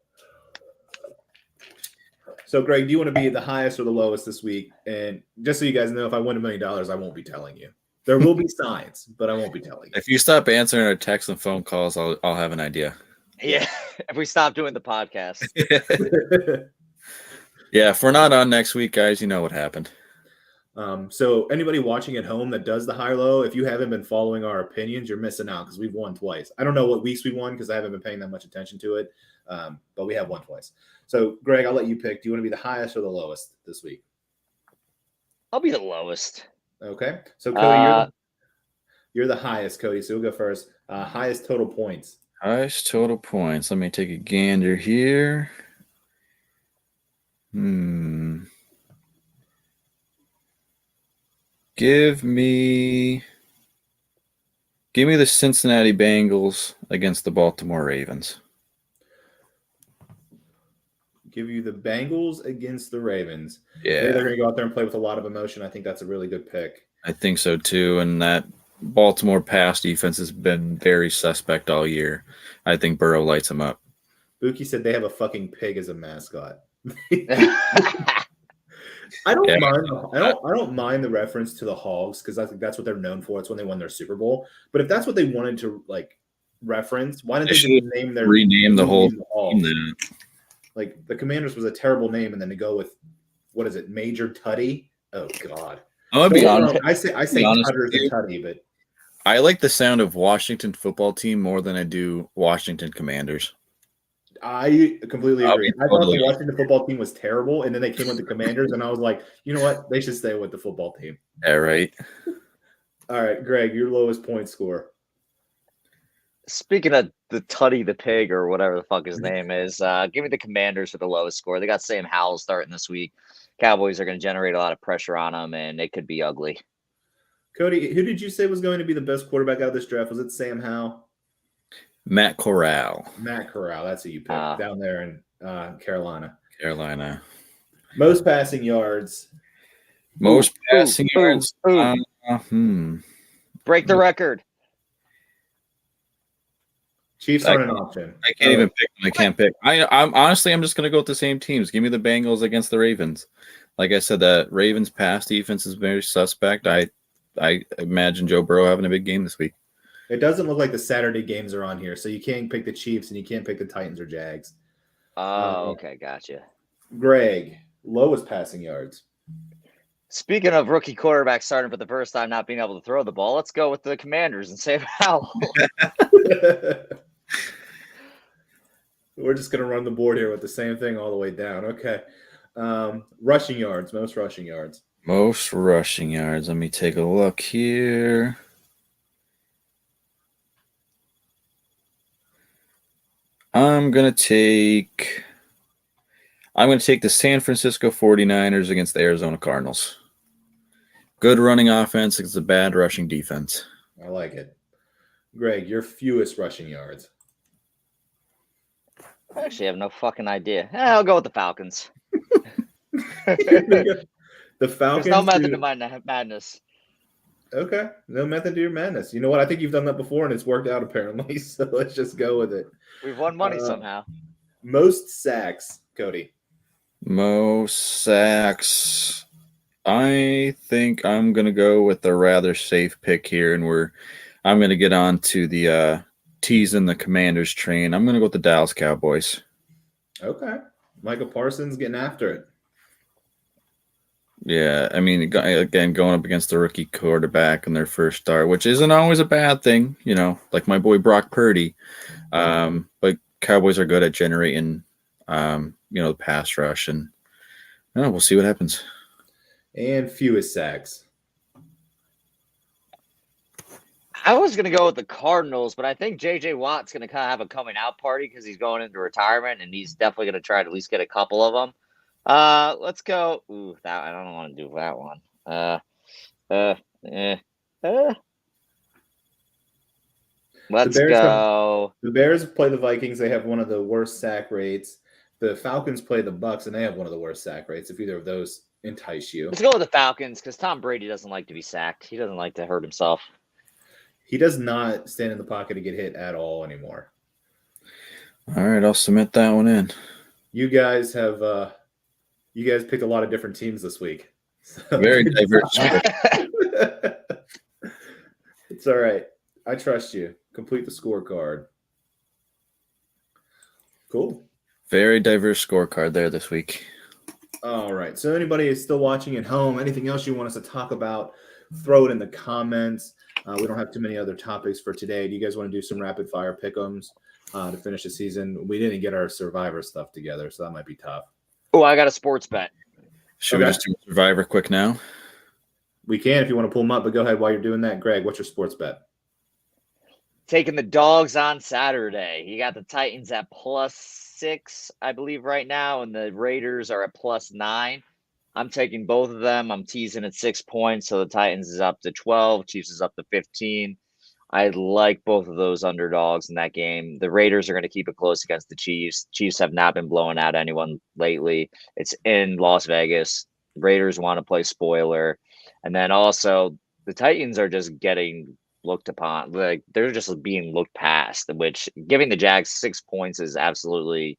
So, Greg, do you want to be the highest or the lowest this week? And just so you guys know, if I win $1 million, I won't be telling you. There will be signs, but I won't be telling you. If you stop answering our texts and phone calls, I'll have an idea. Yeah, if we stop doing the podcast. Yeah, if we're not on next week, guys, you know what happened. So anybody watching at home that does the high-low, if you haven't been following our opinions, you're missing out because we've won twice. I don't know what weeks we won because I haven't been paying that much attention to it, but we have won twice. So, Greg, I'll let you pick. Do you want to be the highest or the lowest this week? I'll be the lowest. Okay. So, Cody, you're the highest, Cody. So we'll go first. Highest total points. Highest total points. Let me take a gander here. Give me the Cincinnati Bengals against the Baltimore Ravens. Give you the Bengals against the Ravens. Yeah. They're going to go out there and play with a lot of emotion. I think that's a really good pick. I think so too. And that Baltimore pass defense has been very suspect all year. I think Burrow lights them up. Buki said they have a fucking pig as a mascot. I don't mind the reference to the Hogs because I think that's what they're known for. It's when they won their Super Bowl. But if that's what they wanted to like reference, why didn't they just rename the whole team then? Like the Commanders was a terrible name, and then to go with what is it, Major Tutty? Oh God! I'm gonna be honest. I say Tutter than Tutty, but I like the sound of Washington football team more than I do Washington Commanders. I completely agree. I thought the Washington football team was terrible, and then they came with the Commanders, and I was like, you know what? They should stay with the football team. Yeah, right. All right, Greg, your lowest point score. Speaking of the Tutty the pig or whatever the fuck his name is, give me the Commanders for the lowest score. They got Sam Howell starting this week. Cowboys are going to generate a lot of pressure on them, and it could be ugly. Cody, who did you say was going to be the best quarterback out of this draft? Was it Sam Howell? Matt Corral. Matt Corral. That's who you picked down there in Carolina. Carolina. Most passing yards. Most passing yards. Break the record. Chiefs aren't an option. I can't even pick them. I can't pick. I'm honestly, I'm just going to go with the same teams. Give me the Bengals against the Ravens. Like I said, the Ravens' pass defense is very suspect. I imagine Joe Burrow having a big game this week. It doesn't look like the Saturday games are on here, so you can't pick the Chiefs and you can't pick the Titans or Jags. Oh, okay, gotcha. Greg, lowest passing yards. Speaking of rookie quarterbacks starting for the first time not being able to throw the ball, let's go with the Commanders and Sam Howell. We're just going to run the board here with the same thing all the way down. Okay. Rushing yards, most rushing yards. Most rushing yards. Let me take a look here. I'm going to take the San Francisco 49ers against the Arizona Cardinals. Good running offense against a bad rushing defense. I like it. Greg, your fewest rushing yards. I actually have no fucking idea. I'll go with the Falcons. The Falcons. There's no method to my madness. Okay, no method to your madness. You know what? I think you've done that before, and it's worked out apparently. So let's just go with it. We've won money somehow. Most sacks, Cody. Most sacks. I think I'm gonna go with the rather safe pick here, and I'm gonna get on to the teasing the Commanders train. I'm gonna go with the Dallas Cowboys. Okay, Michael Parsons getting after it. Yeah, I mean, again, going up against the rookie quarterback in their first start, which isn't always a bad thing, like my boy Brock Purdy. But Cowboys are good at generating, the pass rush, and we'll see what happens. And fewest sacks. I was going to go with the Cardinals, but I think J.J. Watt's going to kind of have a coming out party because he's going into retirement, and he's definitely going to try to at least get a couple of them. Let's go. Ooh, I don't want to do that one. Let's go. The Bears play the Vikings. They have one of the worst sack rates. The Falcons play the Bucks, and they have one of the worst sack rates. If either of those entice you, let's go with the Falcons because Tom Brady doesn't like to be sacked. He doesn't like to hurt himself. He does not stand in the pocket to get hit at all anymore. All right, I'll submit that one in. You guys picked a lot of different teams this week. So. Very diverse. It's all right. I trust you. Complete the scorecard. Cool. Very diverse scorecard there this week. All right. So anybody is still watching at home, anything else you want us to talk about, throw it in the comments. We don't have too many other topics for today. Do you guys want to do some rapid fire pick'ems to finish the season? We didn't get our Survivor stuff together, so that might be tough. Oh, I got a sports bet. Should we just do Survivor quick now? We can if you want to pull them up, but go ahead while you're doing that. Greg, what's your sports bet? Taking the dogs on Saturday. You got the Titans at +6, I believe, right now, and the Raiders are at +9. I'm taking both of them. I'm teasing at 6 points, so the Titans is up to 12, Chiefs is up to 15. I like both of those underdogs in that game. The Raiders are going to keep it close against the Chiefs. Chiefs have not been blowing out anyone lately. It's in Las Vegas. Raiders want to play spoiler. And then also the Titans are just getting looked upon. Like they're just being looked past, which giving the Jags 6 points is absolutely,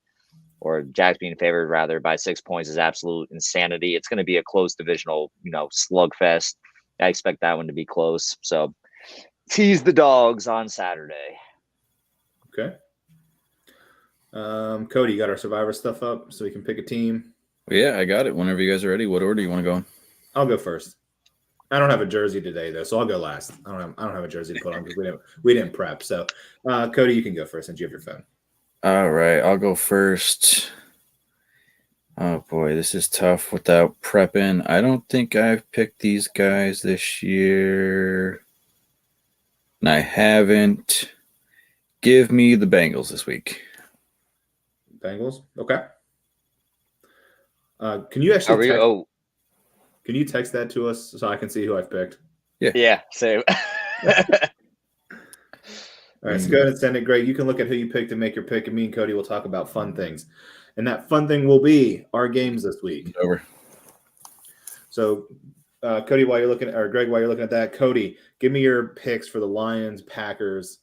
or Jags being favored rather by 6 points is absolute insanity. It's going to be a close divisional, slugfest. I expect that one to be close. So tease the dogs on Saturday. Okay. Cody, you got our Survivor stuff up so we can pick a team? Yeah, I got it. Whenever you guys are ready. What order do you want to go in? I'll go first. I don't have a jersey today though, so I'll go last. I don't have a jersey to put on because we didn't prep. So, Cody, you can go first since you have your phone. All right, I'll go first. Oh boy, this is tough without prepping. I don't think I've picked these guys this year. And I haven't. Give me the Bengals this week. Bengals? Okay. Can you actually can you text that to us so I can see who I've picked? Yeah, same. All right, so go ahead and send it, Greg. You can look at who you picked and make your pick, and me and Cody will talk about fun things. And that fun thing will be our games this week. Over. So, Cody, while you're looking at that, Cody, give me your picks for the Lions, Packers.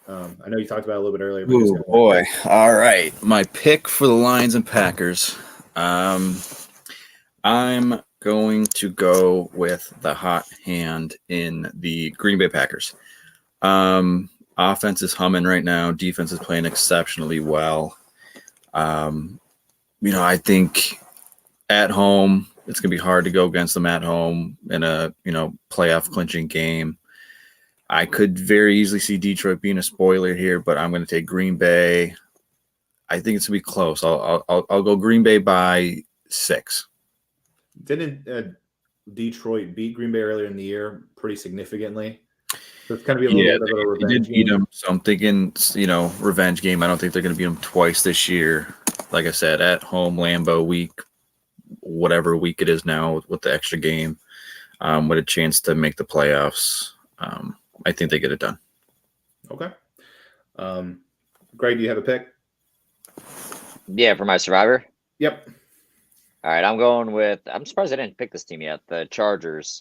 I know you talked about it a little bit earlier. Oh boy! All right, my pick for the Lions and Packers. I'm going to go with the hot hand in the Green Bay Packers. Offense is humming right now. Defense is playing exceptionally well. I think at home, it's going to be hard to go against them at home in a, playoff clinching game. I could very easily see Detroit being a spoiler here, but I'm going to take Green Bay. I think it's going to be close. I'll go Green Bay by 6. Didn't Detroit beat Green Bay earlier in the year pretty significantly. So it's going to be a little bit of a revenge did beat game. them. So I'm thinking, revenge game. I don't think they're going to beat them twice this year. Like I said, at home, Lambeau week, whatever week it is now with the extra game, with a chance to make the playoffs. I think they get it done. Okay. Greg, do you have a pick? Yeah, for my survivor. Yep. All right, I'm surprised I didn't pick this team yet. The Chargers.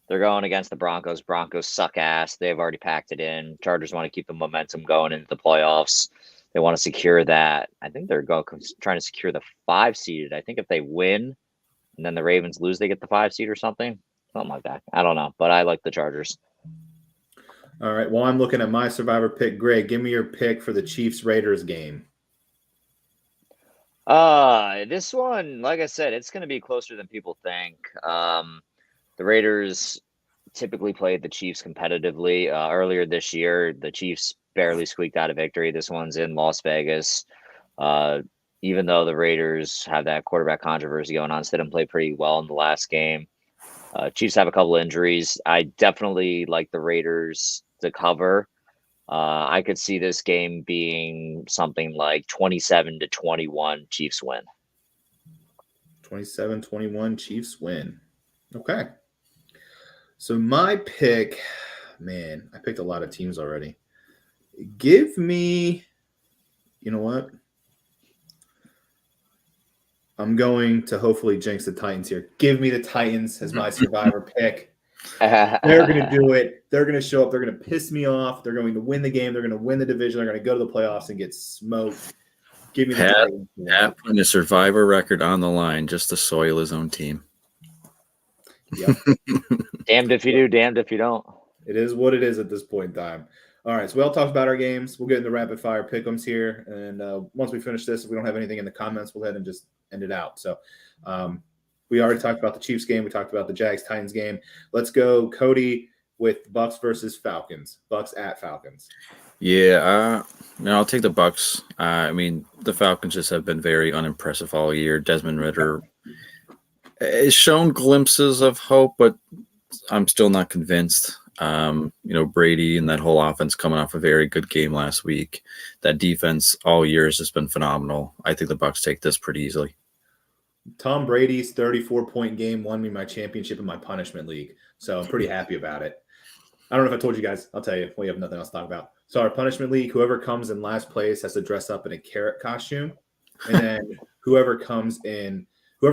They're going against the Broncos. Broncos suck ass. They've already packed it in. Chargers want to keep the momentum going into the playoffs. They want to secure that. I think they're trying to secure the 5 seeded. I think if they win and then the Ravens lose, they get the 5 seed or something. Something like that. I don't know, but I like the Chargers. All right. Well, I'm looking at my survivor pick. Greg, give me your pick for the Chiefs-Raiders game. This one, like I said, it's going to be closer than people think. The Raiders typically played the Chiefs competitively. Earlier this year, the Chiefs barely squeaked out a victory. This one's in Las Vegas. Even though the Raiders have that quarterback controversy going on, Stidham played pretty well in the last game. Chiefs have a couple injuries. I definitely like the Raiders to cover. I could see this game being something like 27-21 Chiefs win. 27-21 Chiefs win. Okay. So my pick, man, I picked a lot of teams already. Give me, you know what? I'm going to hopefully jinx the Titans here. Give me the Titans as my survivor pick. They're going to do it. They're going to show up. They're going to piss me off. They're going to win the game. They're going to win the division. They're going to go to the playoffs and get smoked. Give me the Titans. Pat putting a survivor record on the line just to soil his own team. Yep. Damned if you do, damned if you don't. It is what it is at this point in time. All right, so we all talked about our games. We'll get into rapid fire pick'ems here, and once we finish this, if we don't have anything in the comments, we'll go ahead and just end it out. So, we already talked about the Chiefs game. We talked about the Jags-Titans game. Let's go, Cody, with Bucks versus Falcons. Bucks at Falcons. Yeah, I'll take the Bucks. I mean, the Falcons just have been very unimpressive all year. Desmond Ridder has shown glimpses of hope, but I'm still not convinced. Brady and that whole offense coming off a very good game last week. That defense all year has just been phenomenal. I think the Bucks take this pretty easily. Tom Brady's 34-point game won me my championship in my punishment league, so I'm pretty happy about it. I don't know if I told you guys. I'll tell you. We have nothing else to talk about. So our punishment league, whoever comes in last place has to dress up in a carrot costume, and then whoever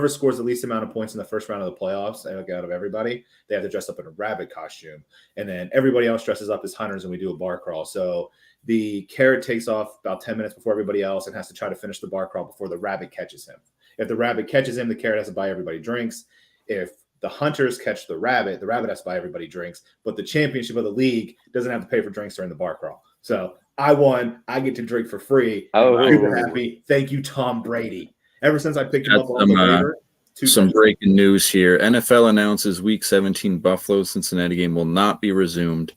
scores the least amount of points in the first round of the playoffs, out of everybody, they have to dress up in a rabbit costume. And then everybody else dresses up as hunters, and we do a bar crawl. So the carrot takes off about 10 minutes before everybody else and has to try to finish the bar crawl before the rabbit catches him. If the rabbit catches him, the carrot has to buy everybody drinks. If the hunters catch the rabbit has to buy everybody drinks. But the championship of the league doesn't have to pay for drinks during the bar crawl. So I won. I get to drink for free. Oh, I'm super happy. Thank you, Tom Brady. Ever since I picked him up on the waiver. Some breaking news here. NFL announces Week 17 Buffalo-Cincinnati game will not be resumed.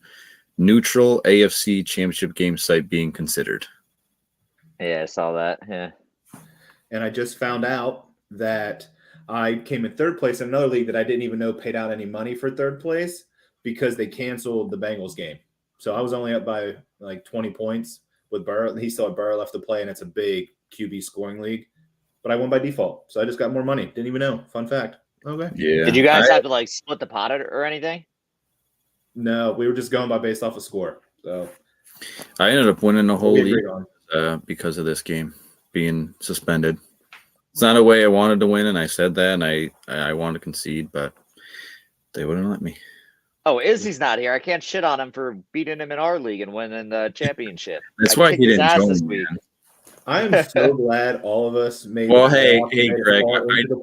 Neutral AFC Championship game site being considered. Yeah, I saw that. Yeah. And I just found out that I came in third place in another league that I didn't even know paid out any money for third place because they canceled the Bengals game. So I was only up by like 20 points with Burrow. He still had Burrow left to play, and it's a big QB scoring league. But I won by default, so I just got more money. Didn't even know. Fun fact. Okay. Yeah. Did you guys have to split the pot or anything? No, we were just going by based off a score. So I ended up winning the whole league because of this game being suspended. It's not a way I wanted to win, and I said that, and I wanted to concede, but they wouldn't let me. Oh, Izzy's not here. I can't shit on him for beating him in our league and winning the championship. That's why he didn't join this week. I am so glad all of us made. Well, hey, Greg,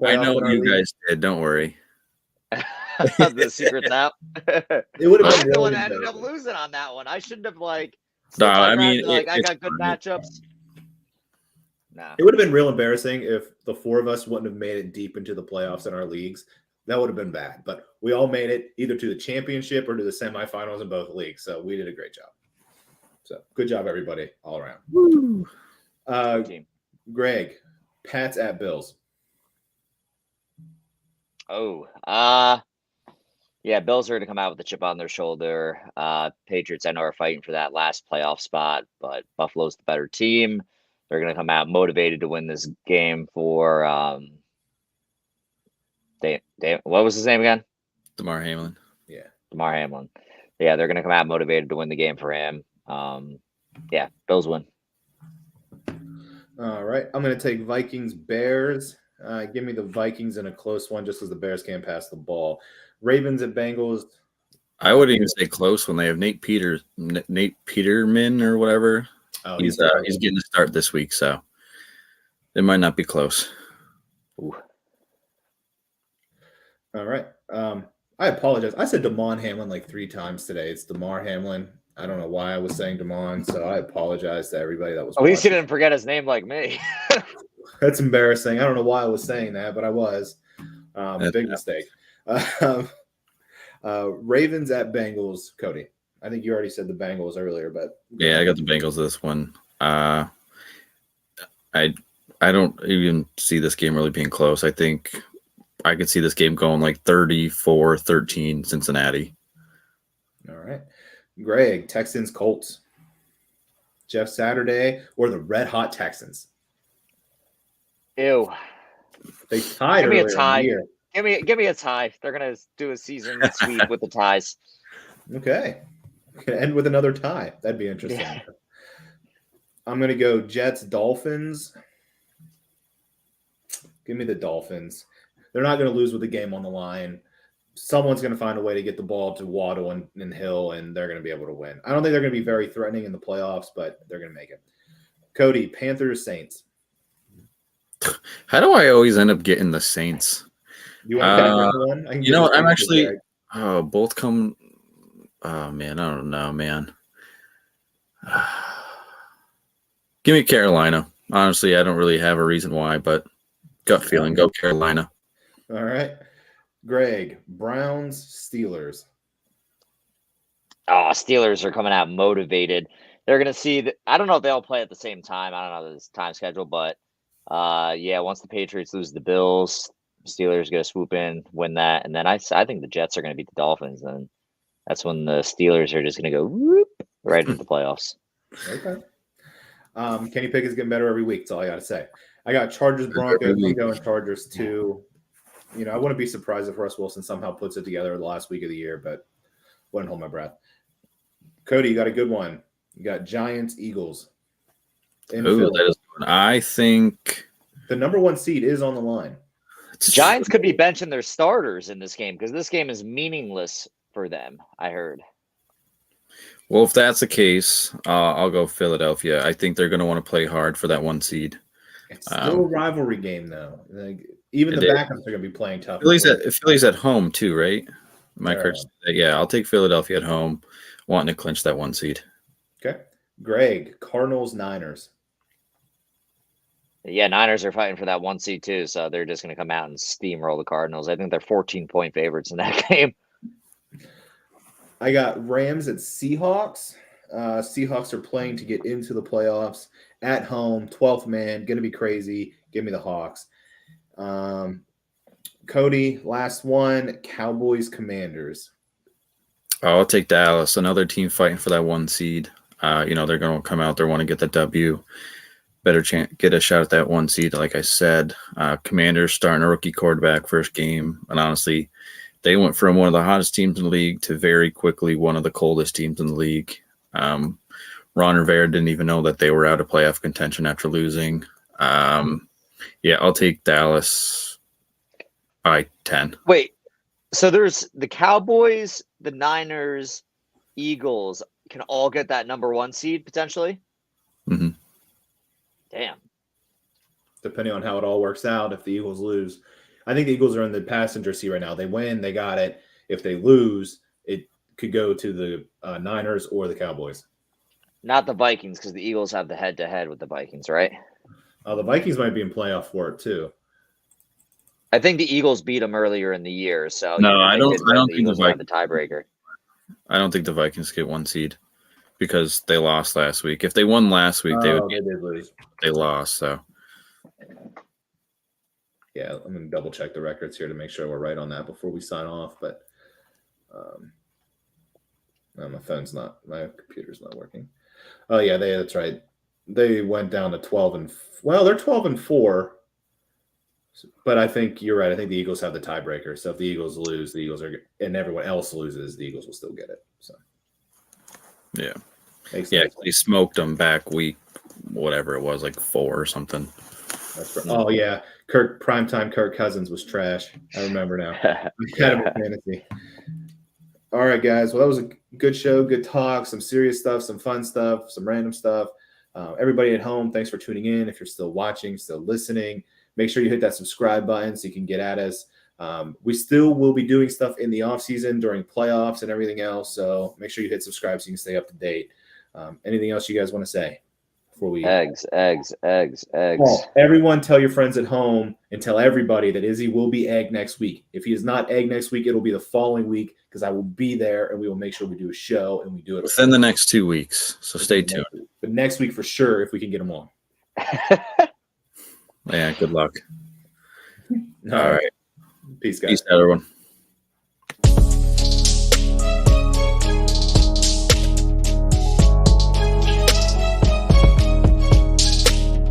I know what you guys did. Don't worry. The secret's out. It would have been I'm the one really that ended up losing on that one. I shouldn't have No, I mean, I got good matchups. Nah. It would have been real embarrassing if the four of us wouldn't have made it deep into the playoffs in our leagues. That would have been bad. But we all made it either to the championship or to the semifinals in both leagues. So we did a great job. So good job, everybody, all around. Woo. Greg, Pats at Bills. Oh, Yeah, Bills are going to come out with a chip on their shoulder. Patriots, I know, are fighting for that last playoff spot, but Buffalo's the better team. They're going to come out motivated to win this game for what was his name again? Damar Hamlin. Yeah. Damar Hamlin. Yeah, they're going to come out motivated to win the game for him. Yeah, Bills win. All right. I'm going to take Vikings Bears. Give me the Vikings in a close one just as the Bears can't pass the ball. Ravens at Bengals. I wouldn't even say close when they have Nate Peterman or whatever. Oh, he's getting a start this week, so it might not be close. Ooh. All right. I apologize. I said Damon Hamlin like 3 times today. It's Damar Hamlin. I don't know why I was saying Damon, so I apologize to everybody that was. At least you didn't forget his name like me. That's embarrassing. I don't know why I was saying that, but I was. Big mistake. Ravens at Bengals. Cody, I think you already said the Bengals earlier, but yeah, I got the Bengals this one. I don't even see this game really being close. I think I could see this game going like 34-13 Cincinnati. All right. Greg, Texans, Colts. Jeff Saturday or the Red Hot Texans? Ew. They tied Give me a earlier tie. in the year. Give me a tie. They're gonna do a season sweep with the ties. Okay. End with another tie. That'd be interesting. Yeah. I'm gonna go Jets, Dolphins. Give me the Dolphins. They're not gonna lose with the game on the line. Someone's going to find a way to get the ball to Waddle and Hill, and they're going to be able to win. I don't think they're going to be very threatening in the playoffs, but they're going to make it. Cody, Panthers, Saints. How do I always end up getting the Saints? You want to pick another one? You know what? I'm actually both come. Oh man, I don't know, man. Give me Carolina. Honestly, I don't really have a reason why, but gut feeling, go Carolina. All right. Greg, Browns, Steelers. Oh, Steelers are coming out motivated. They're going to see I don't know if they'll play at the same time. I don't know this time schedule, but yeah, once the Patriots lose the Bills, Steelers going to swoop in, win that. And then I think the Jets are going to beat the Dolphins. And that's when the Steelers are just going to go whoop right into the playoffs. Okay. Kenny Pickett's getting better every week. That's all I got to say. I got Chargers, Broncos. I'm going Chargers too. You know, I wouldn't be surprised if Russ Wilson somehow puts it together the last week of the year, but wouldn't hold my breath. Cody, you got a good one. You got Giants, Eagles. That is one. I think the number 1 seed is on the line. Giants could be benching their starters in this game because this game is meaningless for them, I heard. Well, if that's the case, I'll go Philadelphia. I think they're going to want to play hard for that 1 seed. It's still a rivalry game, though. Even the backups are going to be playing tough. Philly's at home, too, right? Am I correct? Yeah, I'll take Philadelphia at home, wanting to clinch that 1 seed. Okay. Greg, Cardinals, Niners. Yeah, Niners are fighting for that 1 seed, too, so they're just going to come out and steamroll the Cardinals. I think they're 14-point favorites in that game. I got Rams at Seahawks. Seahawks are playing to get into the playoffs at home. 12th man, going to be crazy. Give me the Hawks. Cody, last one. Cowboys, Commanders. I'll take Dallas. Another team fighting for that 1 seed. They're going to come out there, want to get the W. Better chance, get a shot at that 1 seed. Like I said, Commanders starting a rookie quarterback first game, and honestly, they went from one of the hottest teams in the league to very quickly one of the coldest teams in the league. Ron Rivera didn't even know that they were out of playoff contention after losing. Yeah, I'll take Dallas by 10. Wait, so there's the Cowboys, the Niners, Eagles can all get that number 1 seed potentially? Mm-hmm. Damn. Depending on how it all works out, if the Eagles lose. I think the Eagles are in the passenger seat right now. They win, they got it. If they lose, it could go to the Niners or the Cowboys. Not the Vikings, because the Eagles have the head-to-head with the Vikings, right? The Vikings might be in playoff for it too. I think the Eagles beat them earlier in the year, so no, I don't think the Eagles have the tiebreaker. I don't think the Vikings get 1 seed because they lost last week. If they won last week, they did lose. They lost, so. Yeah, I'm going to double check the records here to make sure we're right on that before we sign off. But No, my computer's not working. Oh yeah, that's right. They went down to 12 they're 12-4. But I think you're right. I think the Eagles have the tiebreaker. So if the Eagles lose, and everyone else loses, the Eagles will still get it. So yeah, makes yeah. sense. They smoked them back week, whatever it was, like 4 or something. That's right. Oh yeah, primetime Kirk Cousins was trash. I remember now. Academy Fantasy. All right, guys. Well, that was a good show, good talk, some serious stuff, some fun stuff, some random stuff. Everybody at home, thanks for tuning in. If you're still watching, still listening, make sure you hit that subscribe button so you can get at us. We still will be doing stuff in the off season during playoffs and everything else. So make sure you hit subscribe so you can stay up to date. Anything else you guys want to say before we? Eggs. Well, everyone tell your friends at home and tell everybody that Izzy will be egg next week. If he is not egg next week, it'll be the following week because I will be there and we will make sure we do a show and we do it within the next 2 weeks. So stay tuned. But next week for sure, if we can get them on. Yeah, good luck. All right. Peace, guys. Peace out, everyone.